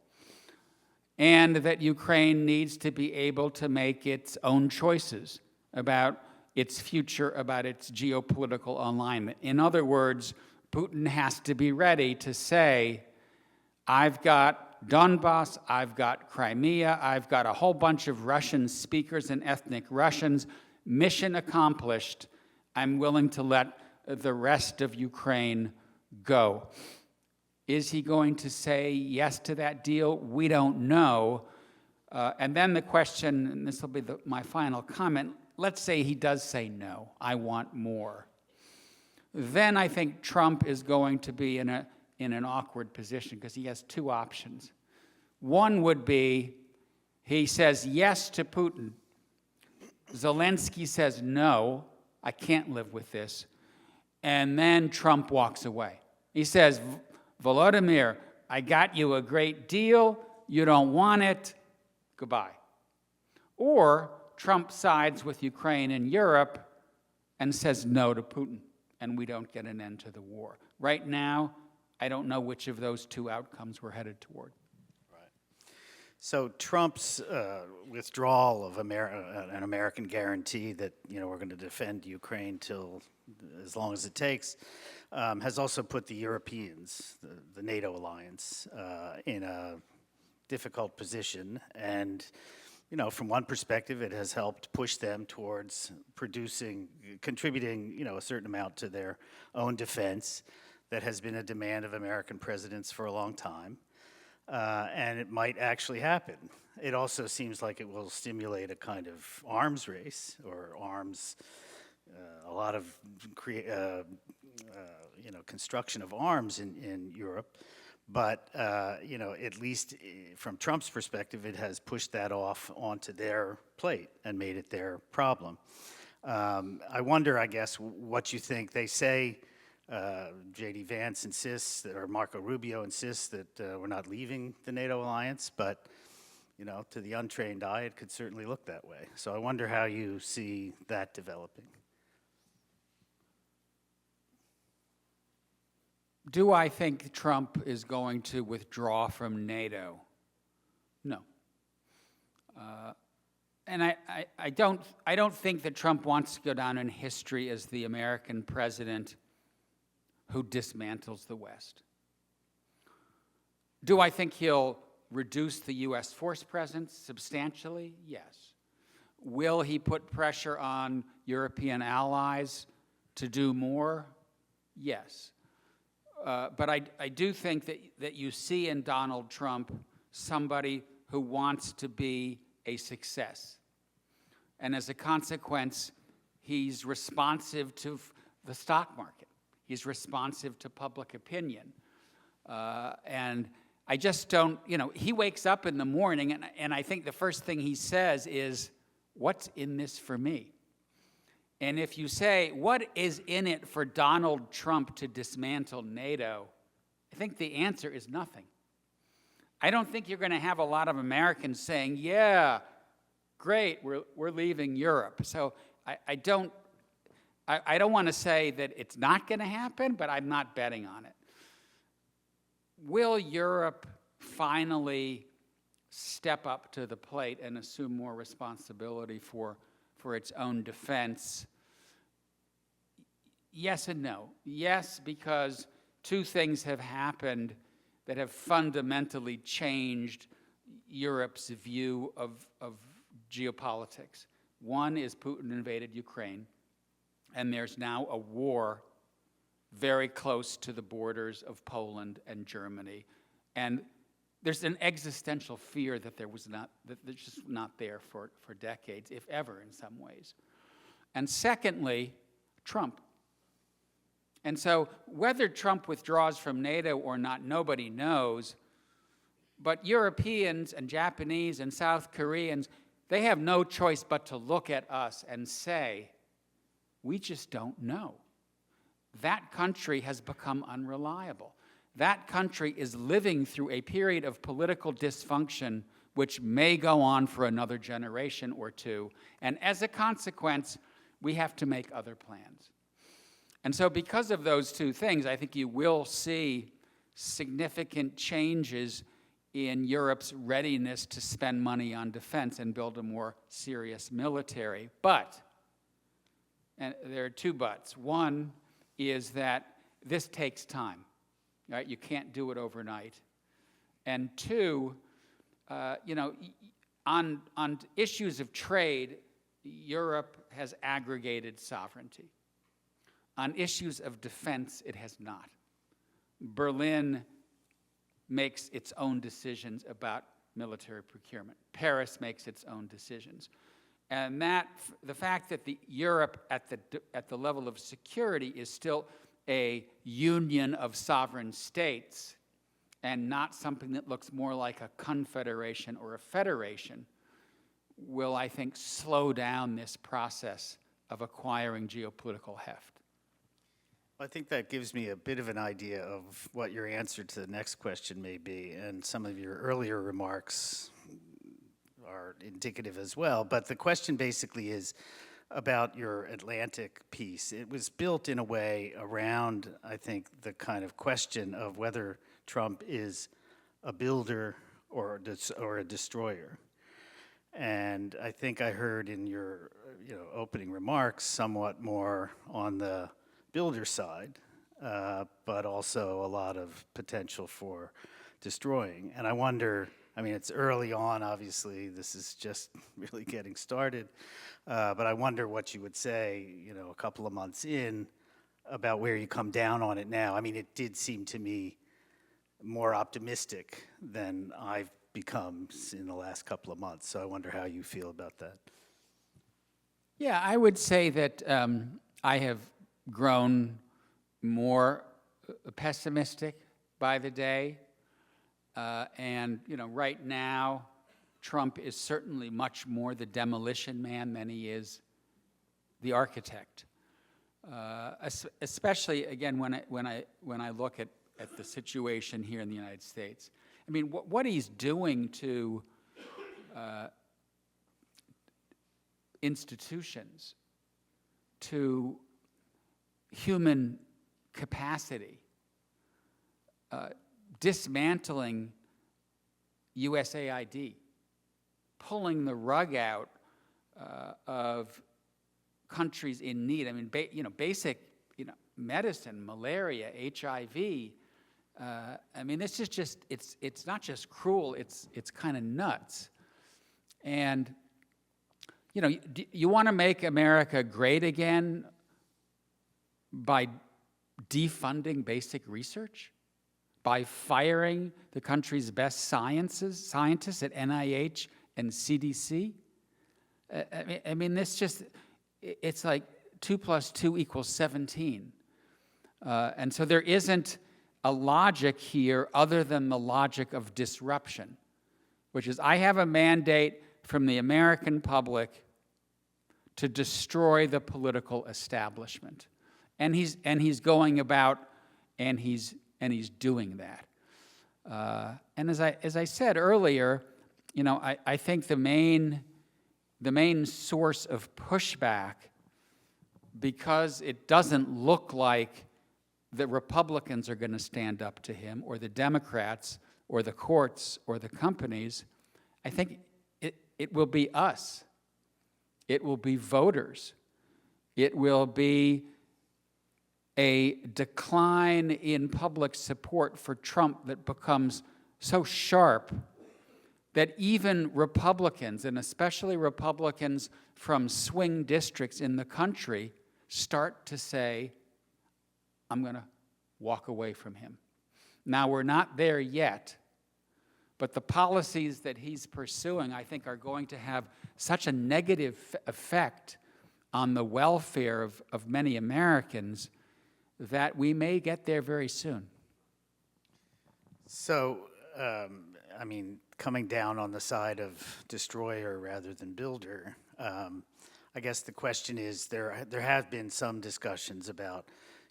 and that Ukraine needs to be able to make its own choices about its future, about its geopolitical alignment. In other words, Putin has to be ready to say, I've got Donbass, I've got Crimea, I've got a whole bunch of Russian speakers and ethnic Russians. Mission accomplished. I'm willing to let the rest of Ukraine go. Is he going to say yes to that deal? We don't know. And then the question, and this will be my final comment, let's say he does say no, I want more. Then I think Trump is going to be in an awkward position because he has two options. One would be he says yes to Putin. Zelensky says no, I can't live with this. And then Trump walks away. He says, Volodymyr, I got you a great deal, you don't want it, goodbye. Or Trump sides with Ukraine and Europe and says no to Putin, and we don't get an end to the war. Right now, I don't know which of those two outcomes we're headed toward. So Trump's withdrawal of an American guarantee that we're going to defend Ukraine till as long as it takes has also put the Europeans, the NATO alliance, in a difficult position. And from one perspective, it has helped push them towards contributing a certain amount to their own defense. That has been a demand of American presidents for a long time. And it might actually happen. It also seems like it will stimulate a kind of arms race or a lot of construction of arms in Europe. But at least from Trump's perspective, it has pushed that off onto their plate and made it their problem. I wonder, I guess, what you think. They say J.D. Vance insists, or Marco Rubio insists that we're not leaving the NATO alliance, but to the untrained eye, it could certainly look that way. So I wonder how you see that developing. Do I think Trump is going to withdraw from NATO? No. And I don't think that Trump wants to go down in history as the American president who dismantles the West. Do I think he'll reduce the U.S. force presence substantially? Yes. Will he put pressure on European allies to do more? Yes. But I do think that you see in Donald Trump somebody who wants to be a success. And as a consequence, he's responsive to the stock market. He's responsive to public opinion. And I just don't, he wakes up in the morning and I think the first thing he says is, what's in this for me? And if you say, what is in it for Donald Trump to dismantle NATO? I think the answer is nothing. I don't think you're going to have a lot of Americans saying, yeah, great, we're leaving Europe. So I don't want to say that it's not going to happen, but I'm not betting on it. Will Europe finally step up to the plate and assume more responsibility for its own defense? Yes and no. Yes, because two things have happened that have fundamentally changed Europe's view of geopolitics. One is Putin invaded Ukraine, and there's now a war very close to the borders of Poland and Germany. And there's an existential fear that there's just not there for decades, if ever, in some ways. And secondly, Trump. And so whether Trump withdraws from NATO or not, nobody knows. But Europeans and Japanese and South Koreans, they have no choice but to look at us and say, we just don't know. That country has become unreliable. That country is living through a period of political dysfunction which may go on for another generation or two. And as a consequence, we have to make other plans. And so because of those two things, I think you will see significant changes in Europe's readiness to spend money on defense and build a more serious military. But, and there are two buts. One is that this takes time, right? You can't do it overnight. And two, on issues of trade, Europe has aggregated sovereignty. On issues of defense, it has not. Berlin makes its own decisions about military procurement. Paris makes its own decisions. And the fact that Europe at the level of security is still a union of sovereign states and not something that looks more like a confederation or a federation will, I think, slow down this process of acquiring geopolitical heft. I think that gives me a bit of an idea of what your answer to the next question may be, and some of your earlier remarks are indicative as well. But the question basically is about your Atlantic piece. It was built in a way around, I think, the kind of question of whether Trump is a builder or a destroyer. And I think I heard in your opening remarks somewhat more on the builder side, but also a lot of potential for destroying. And I wonder, it's early on, obviously, this is just really getting started, but I wonder what you would say, a couple of months in about where you come down on it now. It did seem to me more optimistic than I've become in the last couple of months, so I wonder how you feel about that. Yeah, I would say that I have grown more pessimistic by the day. And right now, Trump is certainly much more the demolition man than he is the architect. Especially, again, when I look at the situation here in the United States. What he's doing to institutions, to human capacity, dismantling USAID, pulling the rug out of countries in need. Basic, medicine, malaria, HIV. This is just, it's not just cruel, it's kind of nuts. And, you want to make America great again by defunding basic research? By firing the country's best scientists at NIH and CDC? It's like 2 + 2 = 17. And so there isn't a logic here other than the logic of disruption, which is I have a mandate from the American public to destroy the political establishment. And he's going about and he's doing that. And as I said earlier, I think the main source of pushback, because it doesn't look like the Republicans are going to stand up to him, or the Democrats, or the courts or the companies. I think it will be us. It will be voters. It will be a decline in public support for Trump that becomes so sharp that even Republicans, and especially Republicans from swing districts in the country, start to say, I'm going to walk away from him. Now, we're not there yet, but the policies that he's pursuing, I think, are going to have such a negative effect on the welfare of many Americans that we may get there very soon. So, I mean, coming down on the side of destroyer rather than builder, I guess the question is, there have been some discussions about,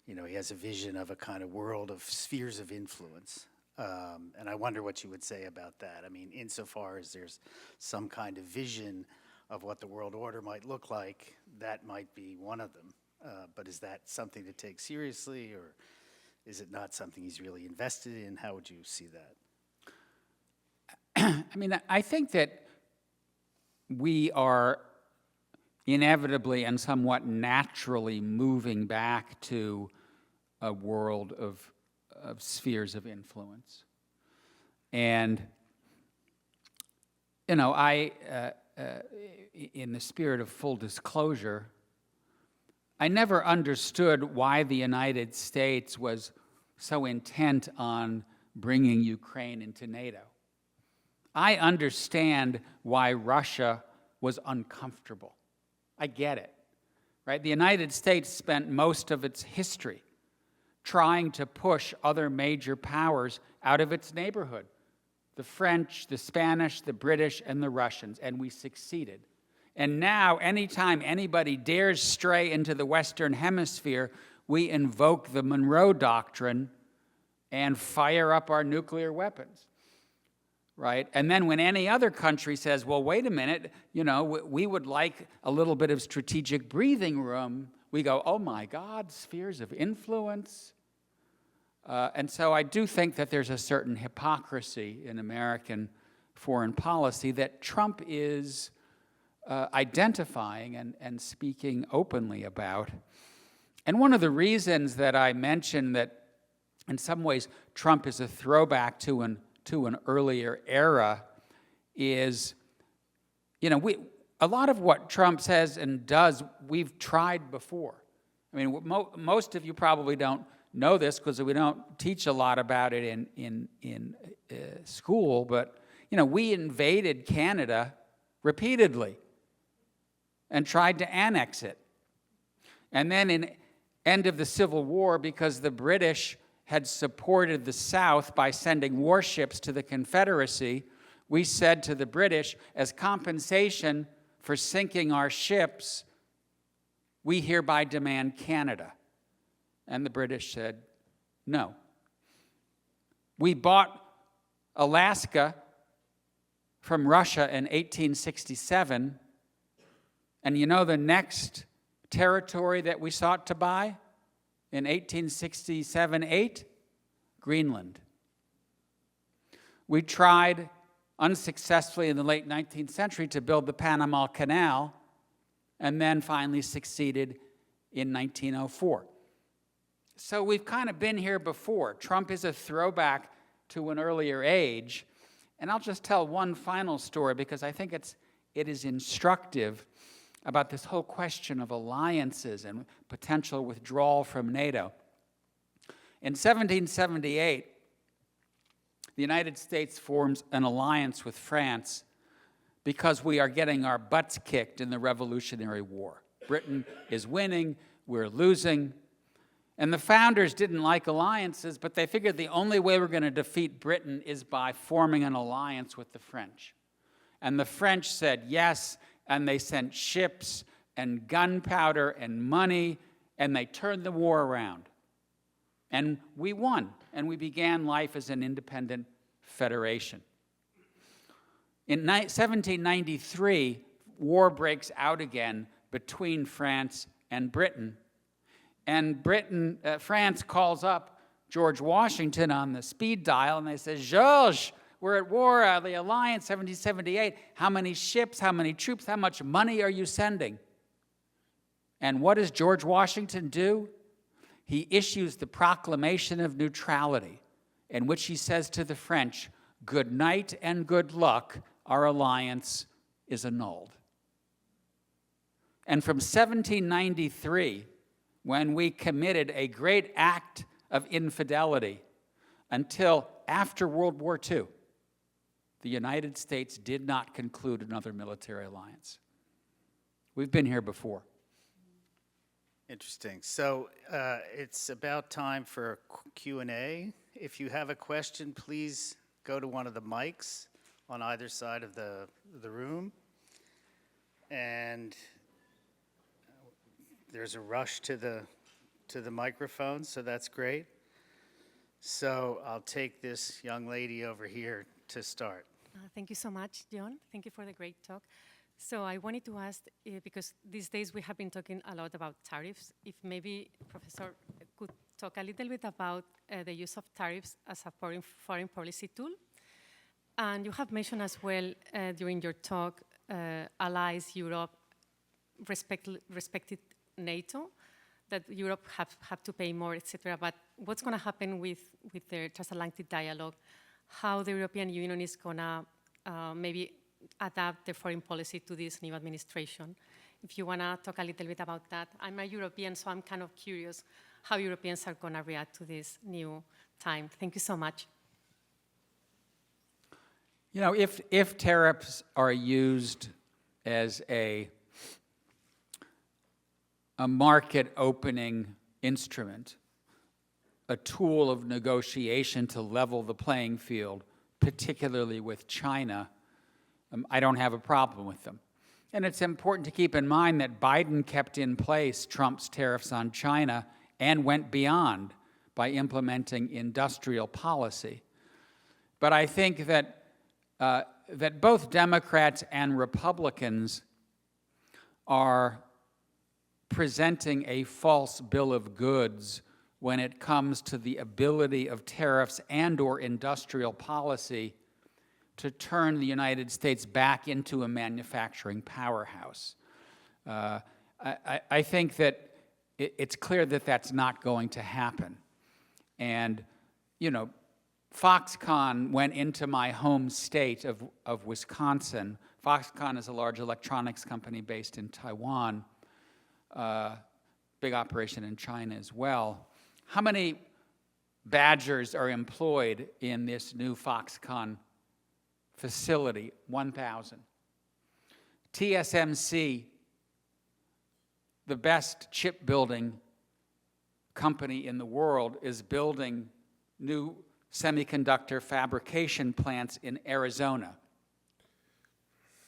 he has a vision of a kind of world of spheres of influence. And I wonder what you would say about that. I mean, insofar as there's some kind of vision of what the world order might look like, that might be one of them. But is that something to take seriously, or is it not something he's really invested in? How would you see that? I mean, I think that we are inevitably and somewhat naturally moving back to a world of spheres of influence. And, in the spirit of full disclosure, I never understood why the United States was so intent on bringing Ukraine into NATO. I understand why Russia was uncomfortable. I get it, right? The United States spent most of its history trying to push other major powers out of its neighborhood, the French, the Spanish, the British, and the Russians, and we succeeded. And now, anytime anybody dares stray into the Western Hemisphere, we invoke the Monroe Doctrine and fire up our nuclear weapons, right? And then when any other country says, well, wait a minute, we would like a little bit of strategic breathing room, we go, oh my God, spheres of influence. And so I do think that there's a certain hypocrisy in American foreign policy that Trump is identifying and speaking openly about. And one of the reasons that I mentioned that in some ways Trump is a throwback to an earlier era is, a lot of what Trump says and does, we've tried before. I mean, most of you probably don't know this because we don't teach a lot about it in school, but, we invaded Canada repeatedly and tried to annex it. And then in end of the Civil War, because the British had supported the South by sending warships to the Confederacy, we said to the British, as compensation for sinking our ships, we hereby demand Canada. And the British said, no. We bought Alaska from Russia in 1867, and the next territory that we sought to buy in 1867-8? Greenland. We tried unsuccessfully in the late 19th century to build the Panama Canal, and then finally succeeded in 1904. So we've kind of been here before. Trump is a throwback to an earlier age. And I'll just tell one final story because I think it is instructive about this whole question of alliances and potential withdrawal from NATO. In 1778, the United States forms an alliance with France because we are getting our butts kicked in the Revolutionary War. Britain is winning, we're losing. And the founders didn't like alliances, but they figured the only way we're going to defeat Britain is by forming an alliance with the French. And the French said yes, and they sent ships and gunpowder and money, and they turned the war around. And we won, and we began life as an independent federation. In 1793, war breaks out again between France and Britain. And France calls up George Washington on the speed dial, and they say, George, we're at war, the alliance, 1778. How many ships, how many troops, how much money are you sending? And what does George Washington do? He issues the Proclamation of Neutrality, in which he says to the French, good night and good luck, our alliance is annulled. And from 1793, when we committed a great act of infidelity, until after World War II, the United States did not conclude another military alliance. We've been here before. Interesting. So it's about time for Q&A. If you have a question, please go to one of the mics on either side of the room. And there's a rush to the microphone, so that's great. So I'll take this young lady over here to start. Thank you so much, John. Thank you for the great talk. So I wanted to ask, because these days we have been talking a lot about tariffs, if maybe Professor could talk a little bit about the use of tariffs as a foreign policy tool. And you have mentioned as well during your talk, allies, Europe, respected NATO, that Europe have to pay more, etc. But what's going to happen with the transatlantic dialogue? How the European Union is going to maybe adapt their foreign policy to this new administration? If you want to talk a little bit about that. I'm a European, so I'm kind of curious how Europeans are going to react to this new time. Thank you so much. You know, if tariffs are used as a market opening instrument, a tool of negotiation to level the playing field, particularly with China, I don't have a problem with them. And it's important to keep in mind that Biden kept in place Trump's tariffs on China and went beyond by implementing industrial policy. But I think that that both Democrats and Republicans are presenting a false bill of goods when it comes to the ability of tariffs and/or industrial policy to turn the United States back into a manufacturing powerhouse. I think that it's clear that that's not going to happen. And, you know, Foxconn went into my home state of Wisconsin. Foxconn is a large electronics company based in Taiwan, big operation in China as well. How many Badgers are employed in this new Foxconn facility? 1,000. TSMC, the best chip building company in the world, is building new semiconductor fabrication plants in Arizona.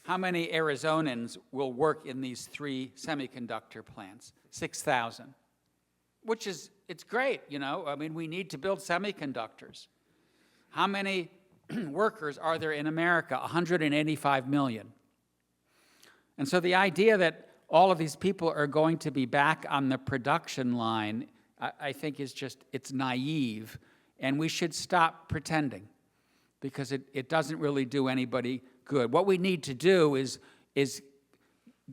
How many Arizonans will work in these 3 semiconductor plants? 6,000. Which is, it's great, you know. I mean, we need to build semiconductors. How many workers are there in America? 185 million. And so the idea that all of these people are going to be back on the production line, I think is just, it's naive. And we should stop pretending, because it doesn't really do anybody good. What we need to do is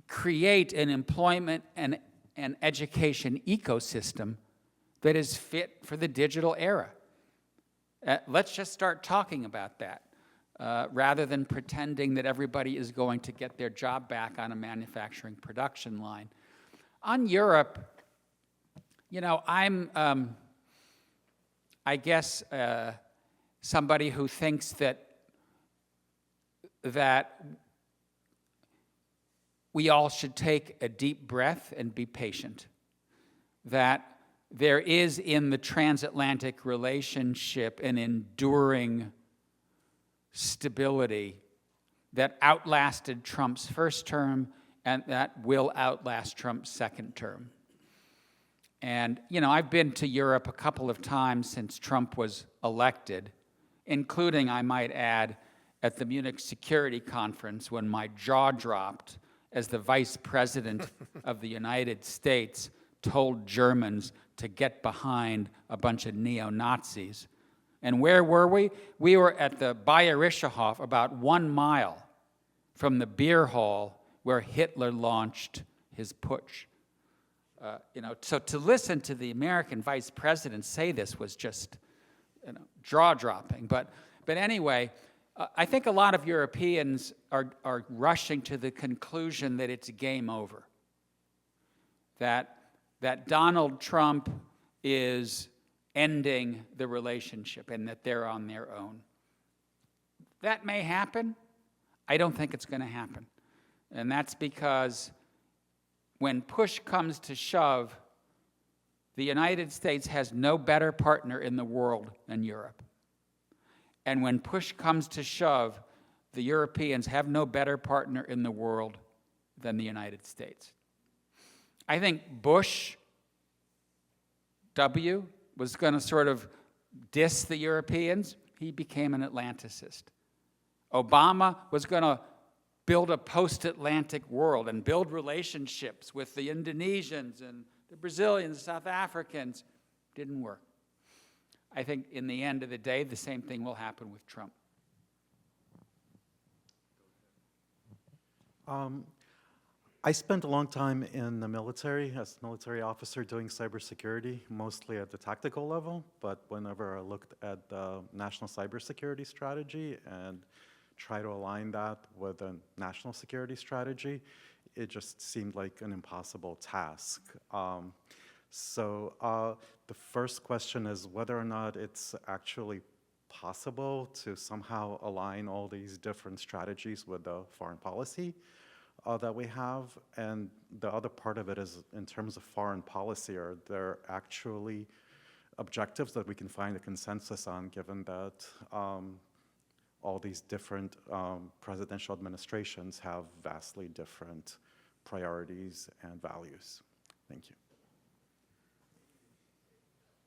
create an employment and an education ecosystem that is fit for the digital era. Let's just start talking about that, rather than pretending that everybody is going to get their job back on a manufacturing production line. On Europe, you know, I'm, I guess, somebody who thinks that we all should take a deep breath and be patient. That there is in the transatlantic relationship an enduring stability that outlasted Trump's first term and that will outlast Trump's second term. And, you know, I've been to Europe a couple of times since Trump was elected, including, I might add, at the Munich Security Conference when my jaw dropped as the Vice President of the United States told Germans to get behind a bunch of neo-Nazis. And where were we? We were at the Bayerischer Hof, about 1 mile from the beer hall where Hitler launched his putsch. So to listen to the American vice president say this was just jaw-dropping. But anyway, I think a lot of Europeans are rushing to the conclusion that it's game over, that Donald Trump is ending the relationship and that they're on their own. That may happen. I don't think it's going to happen. And that's because when push comes to shove, the United States has no better partner in the world than Europe. And when push comes to shove, the Europeans have no better partner in the world than the United States. I think Bush W was going to sort of diss the Europeans. He became an Atlanticist. Obama was going to build a post-Atlantic world and build relationships with the Indonesians and the Brazilians, South Africans. Didn't work. I think in the end of the day, the same thing will happen with Trump. I spent a long time in the military as a military officer doing cybersecurity, mostly at the tactical level, but whenever I looked at the national cybersecurity strategy and try to align that with a national security strategy, it just seemed like an impossible task. So the first question is whether or not it's actually possible to somehow align all these different strategies with the foreign policy that we have. And the other part of it is in terms of foreign policy, are there actually objectives that we can find a consensus on, given that all these different presidential administrations have vastly different priorities and values? Thank you.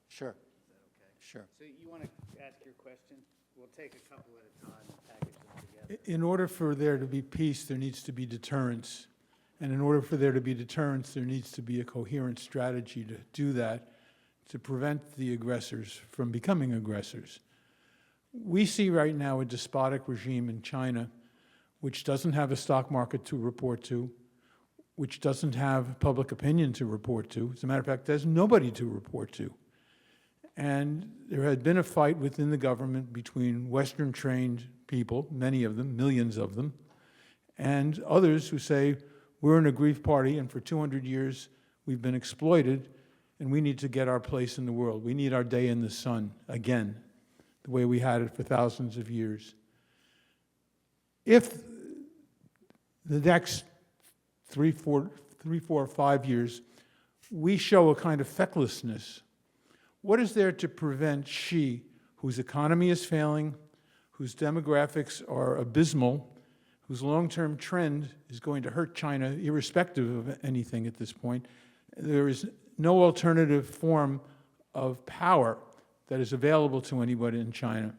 Sure. Is that okay? Sure. So you want to ask your question? We'll take a couple at a time and package them together. In order for there to be peace, there needs to be deterrence. And in order for there to be deterrence, there needs to be a coherent strategy to do that, to prevent the aggressors from becoming aggressors. We see right now a despotic regime in China which doesn't have a stock market to report to, which doesn't have public opinion to report to. As a matter of fact, there's nobody to report to. And there had been a fight within the government between Western-trained people, many of them, millions of them, and others who say, we're an aggrieved party, and for 200 years we've been exploited, and we need to get our place in the world. We need our day in the sun again, the way we had it for thousands of years. If the next 3, 4, 5 years, we show a kind of fecklessness, what is there to prevent Xi, whose economy is failing, whose demographics are abysmal, whose long-term trend is going to hurt China irrespective of anything at this point? There is no alternative form of power that is available to anybody in China.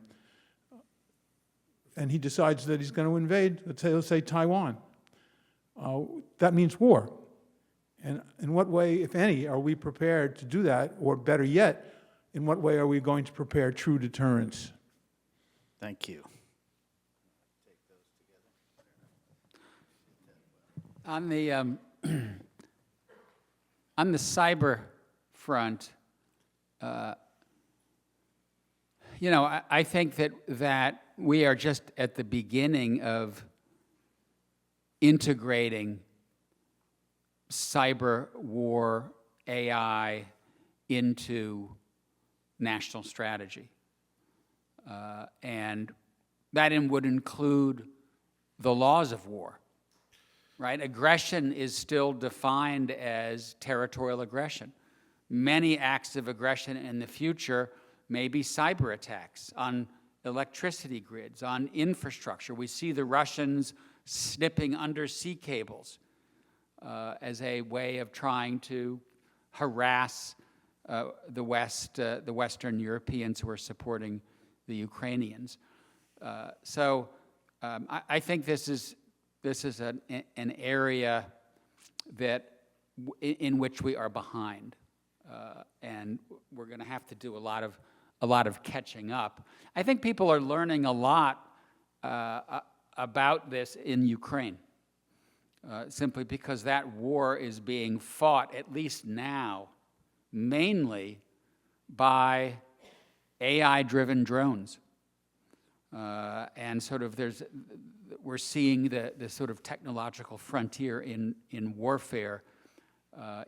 And he decides that he's going to invade, let's say Taiwan. That means war. And in what way, if any, are we prepared to do that? Or better yet, in what way are we going to prepare true deterrence? Thank you. On the on the cyber front, I think that we are just at the beginning of integrating cyber war, AI, into national strategy. And that would include the laws of war, right? Aggression is still defined as territorial aggression. Many acts of aggression in the future may be cyber attacks on electricity grids, on infrastructure. We see the Russians snipping undersea cables as a way of trying to harass the Western Europeans who are supporting the Ukrainians. So I think this is an area that in which we are behind, and we're going to have to do a lot of catching up. I think people are learning a lot about this in Ukraine, simply because that war is being fought, at least now, mainly by AI-driven drones. And sort of we're seeing the sort of technological frontier in warfare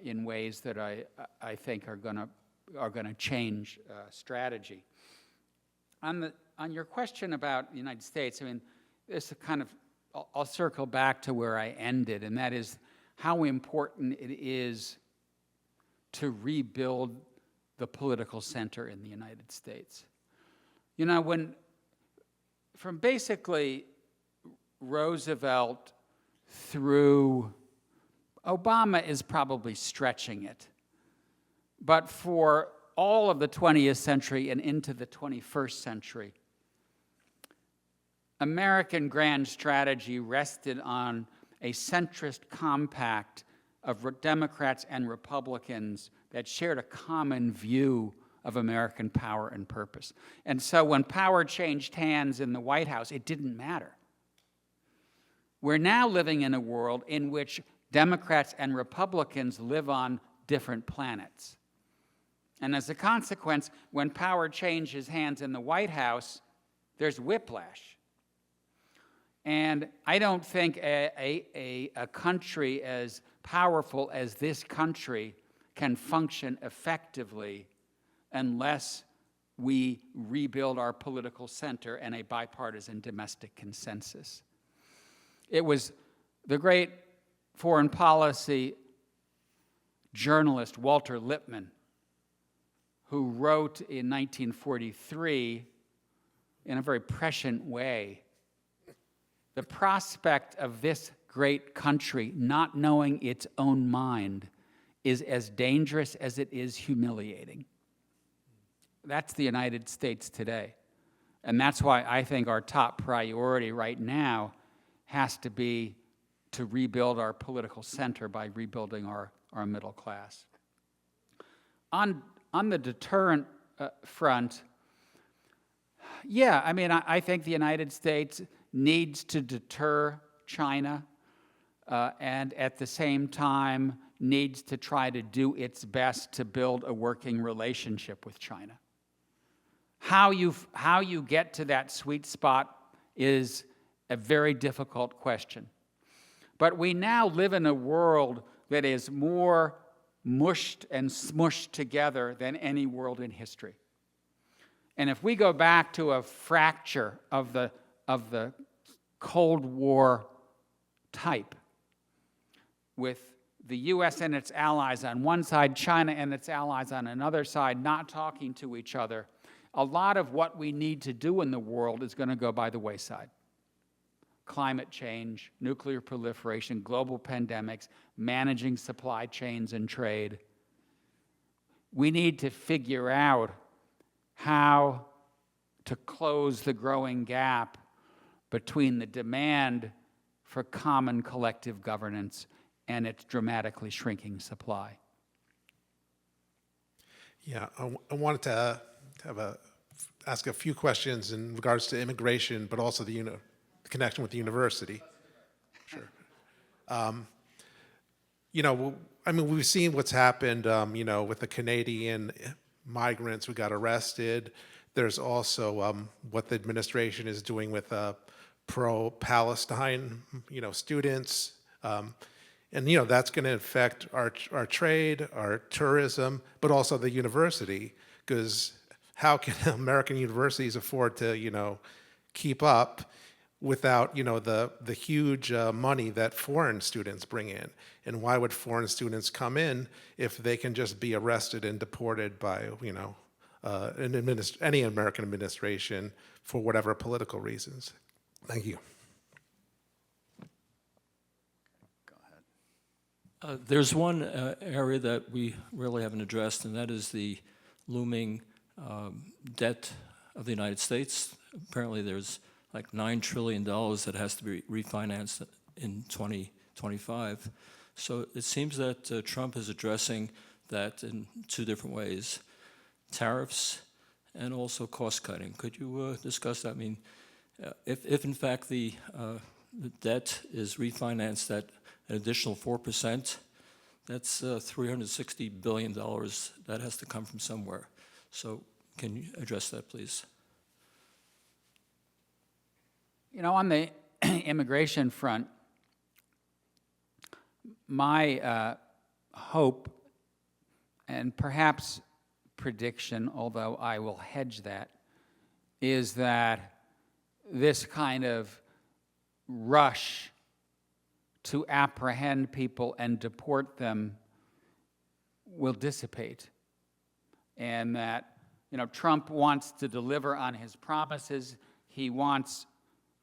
in ways that I think are gonna change strategy. On your question about the United States, I mean, this kind of, I'll circle back to where I ended, and that is how important it is to rebuild the political center in the United States. You know, from basically Roosevelt through Obama is probably stretching it, but for all of the 20th century and into the 21st century, American grand strategy rested on a centrist compact of Democrats and Republicans that shared a common view of American power and purpose. And so when power changed hands in the White House, it didn't matter. We're now living in a world in which Democrats and Republicans live on different planets. And as a consequence, when power changes hands in the White House, there's whiplash. And I don't think a country as powerful as this country can function effectively unless we rebuild our political center and a bipartisan domestic consensus. It was the great foreign policy journalist Walter Lippmann who wrote in 1943 in a very prescient way, the prospect of this great country not knowing its own mind is as dangerous as it is humiliating. That's the United States today. And that's why I think our top priority right now has to be to rebuild our political center by rebuilding our middle class. On the deterrent front, yeah, I mean, I think the United States needs to deter China and at the same time needs to try to do its best to build a working relationship with China. How you get to that sweet spot is a very difficult question. But we now live in a world that is more mushed and smushed together than any world in history. And if we go back to a fracture of the Cold War type, with the US and its allies on one side, China and its allies on another side, not talking to each other, a lot of what we need to do in the world is going to go by the wayside. Climate change, nuclear proliferation, global pandemics, managing supply chains and trade. We need to figure out how to close the growing gap between the demand for common collective governance and its dramatically shrinking supply. Yeah, I wanted to ask a few questions in regards to immigration, but also the connection with the university. Sure. You know, I mean, we've seen what's happened, you know, with the Canadian migrants who got arrested. There's also what the administration is doing with pro-Palestine, you know, students. And, you know, that's going to affect our trade, our tourism, but also the university, because how can American universities afford to, you know, keep up without, you know, the huge money that foreign students bring in? And why would foreign students come in if they can just be arrested and deported by, you know, any American administration for whatever political reasons? Thank you. There's one area that we really haven't addressed, and that is the looming debt of the United States. Apparently there's like $9 trillion that has to be refinanced in 2025. So it seems that Trump is addressing that in two different ways, tariffs and also cost cutting. Could you discuss that? I mean, if in fact the debt is refinanced at an additional 4%, that's $360 billion. That has to come from somewhere. So can you address that, please? You know, on the immigration front, my hope and perhaps prediction, although I will hedge that, is that this kind of rush to apprehend people and deport them will dissipate. And that, you know, Trump wants to deliver on his promises. He wants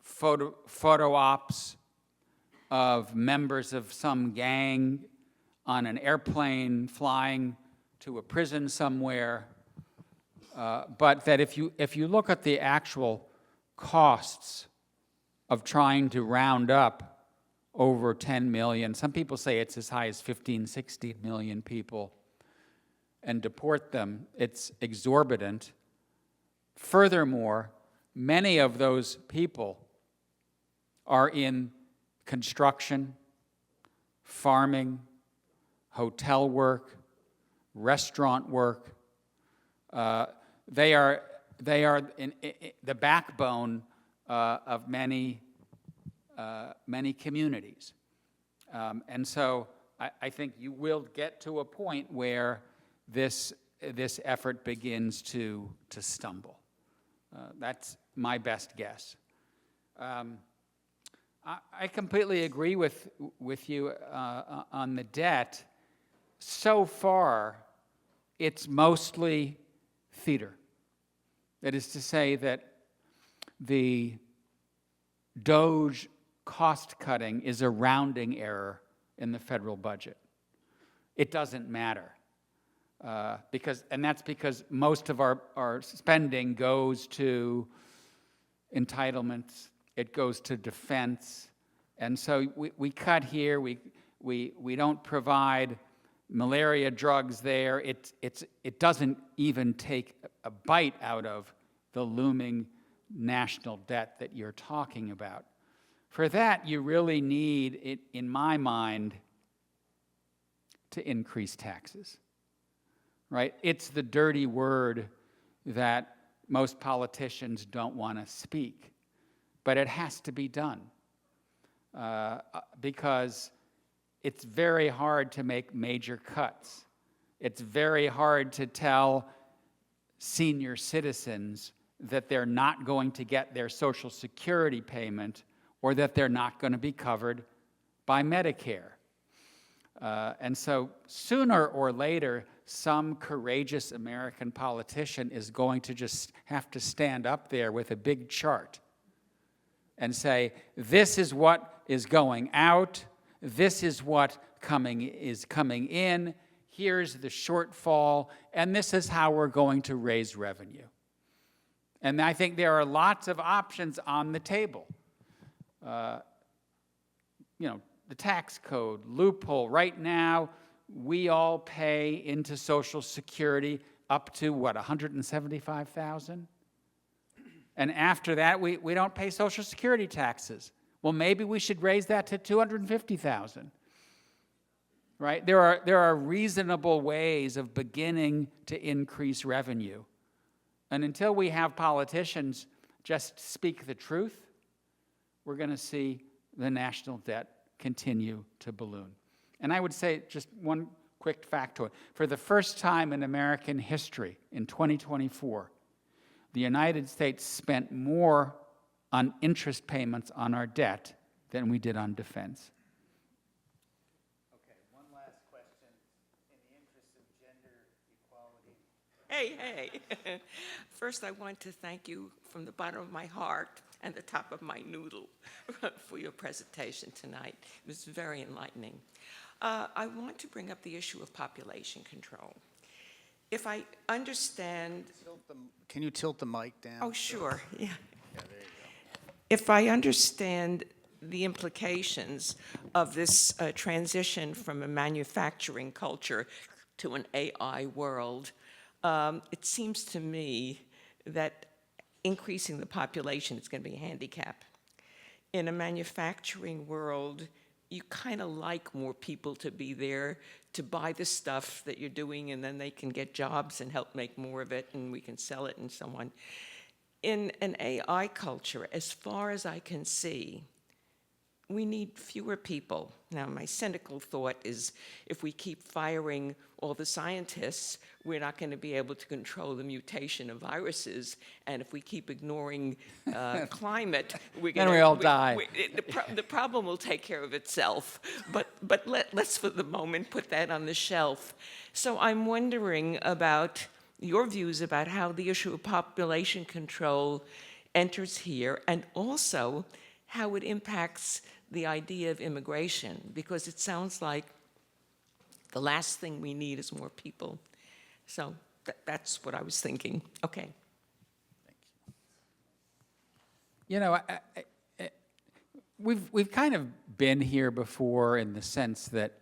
photo ops of members of some gang on an airplane flying to a prison somewhere. But that if you look at the actual costs of trying to round up over 10 million, some people say it's as high as 15, 16 million people, and deport them, it's exorbitant. Furthermore, many of those people are in construction, farming, hotel work, restaurant work. They are in the backbone of many communities. And so I think you will get to a point where this effort begins to stumble. That's my best guess. I completely agree with you on the debt. So far, it's mostly theater. That is to say that the DOGE cost cutting is a rounding error in the federal budget. It doesn't matter. That's because most of our spending goes to entitlements, it goes to defense, and so we cut here, we don't provide malaria drugs there. It doesn't even take a bite out of the looming national debt that you're talking about. For that, you really need, in my mind, to increase taxes, right? It's the dirty word that most politicians don't want to speak, but it has to be done because it's very hard to make major cuts. It's very hard to tell senior citizens that they're not going to get their Social Security payment or that they're not going to be covered by Medicare. And so sooner or later, some courageous American politician is going to just have to stand up there with a big chart and say, this is what is going out, this is what is coming in, here's the shortfall, and this is how we're going to raise revenue. And I think there are lots of options on the table. The tax code, loophole. Right now, we all pay into Social Security up to, what, $175,000? And after that, we don't pay Social Security taxes. Well, maybe we should raise that to $250,000. Right? There are reasonable ways of beginning to increase revenue. And until we have politicians just speak the truth, we're going to see the national debt continue to balloon. And I would say just one quick factoid. For the first time in American history, in 2024, the United States spent more on interest payments on our debt than we did on defense. Okay, one last question in the interest of gender equality. Hey. First, I want to thank you from the bottom of my heart and the top of my noodle for your presentation tonight. It was very enlightening. I want to bring up the issue of population control. If I understand... Can you tilt the mic down? Oh, sure. Yeah. Yeah, there you go. If I understand the implications of this transition from a manufacturing culture to an AI world, it seems to me that increasing the population is going to be a handicap. In a manufacturing world, you kind of like more people to be there to buy the stuff that you're doing, and then they can get jobs and help make more of it, and we can sell it and so on. In an AI culture, as far as I can see, we need fewer people. Now, my cynical thought is if we keep firing all the scientists, we're not going to be able to control the mutation of viruses. And if we keep ignoring climate, we're going to... Then we all die. The problem will take care of itself. But let's, for the moment, put that on the shelf. So I'm wondering about your views about how the issue of population control enters here, and also how it impacts the idea of immigration, because it sounds like the last thing we need is more people. So that's what I was thinking. Okay. You know, we've kind of been here before in the sense that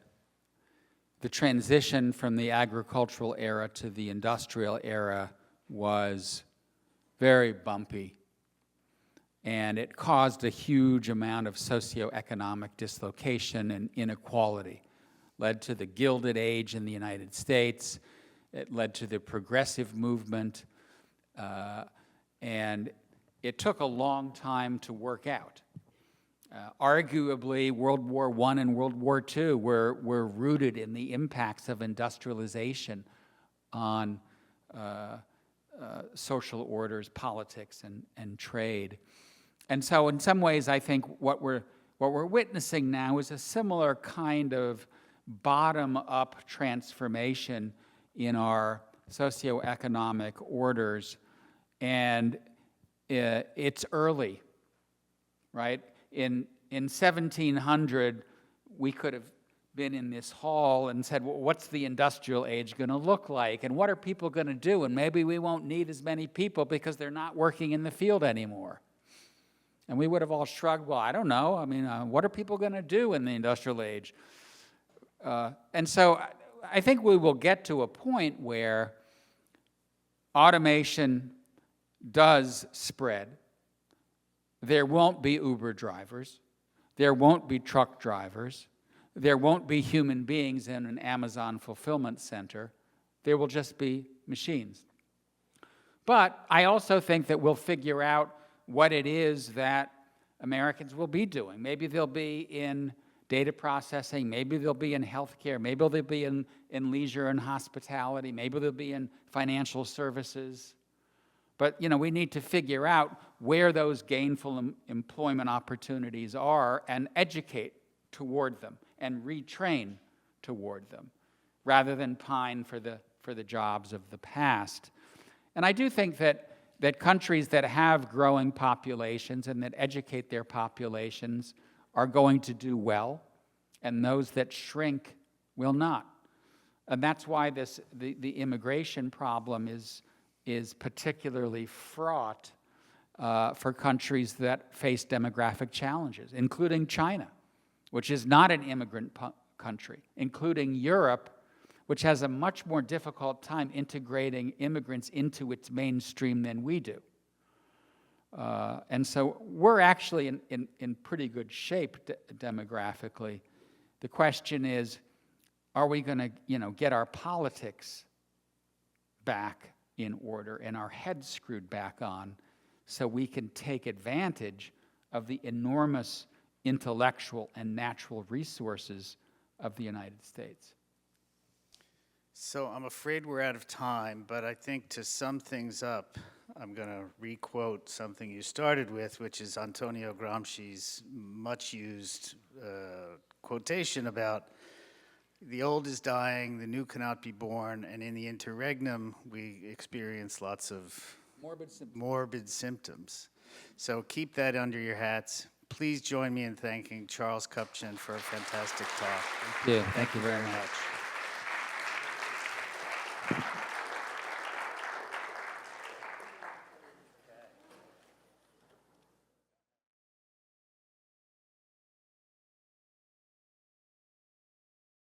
the transition from the agricultural era to the industrial era was very bumpy. And it caused a huge amount of socioeconomic dislocation and inequality. Led to the Gilded Age in the United States. It led to the progressive movement. And it took a long time to work out. Arguably, World War I and World War II were rooted in the impacts of industrialization on social orders, politics, and trade. And so in some ways, I think what we're witnessing now is a similar kind of bottom-up transformation in our socioeconomic orders, and it's early, right? In 1700, we could have been in this hall and said, well, what's the industrial age going to look like? And what are people going to do? And maybe we won't need as many people because they're not working in the field anymore. And we would have all shrugged, well, I don't know. I mean, what are people going to do in the industrial age? And so I think we will get to a point where automation does spread. There won't be Uber drivers. There won't be truck drivers. There won't be human beings in an Amazon fulfillment center. There will just be machines. But I also think that we'll figure out what it is that Americans will be doing. Maybe they'll be in data processing, maybe they'll be in healthcare, maybe they'll be in leisure and hospitality, maybe they'll be in financial services. But, you know, we need to figure out where those gainful employment opportunities are and educate toward them and retrain toward them, rather than pine for the jobs of the past. And I do think that countries that have growing populations and that educate their populations are going to do well, and those that shrink will not. And that's why the immigration problem is particularly fraught for countries that face demographic challenges, including China, which is not an immigrant country, including Europe, which has a much more difficult time integrating immigrants into its mainstream than we do. And so we're actually in pretty good shape demographically. The question is, are we going to get our politics back in order and our heads screwed back on so we can take advantage of the enormous intellectual and natural resources of the United States? So I'm afraid we're out of time, but I think to sum things up, I'm going to re-quote something you started with, which is Antonio Gramsci's much-used quotation about the old is dying, the new cannot be born, and in the interregnum, we experience lots of morbid symptoms. So keep that under your hats. Please join me in thanking Charles Kupchan for a fantastic talk. Thank you very much. much.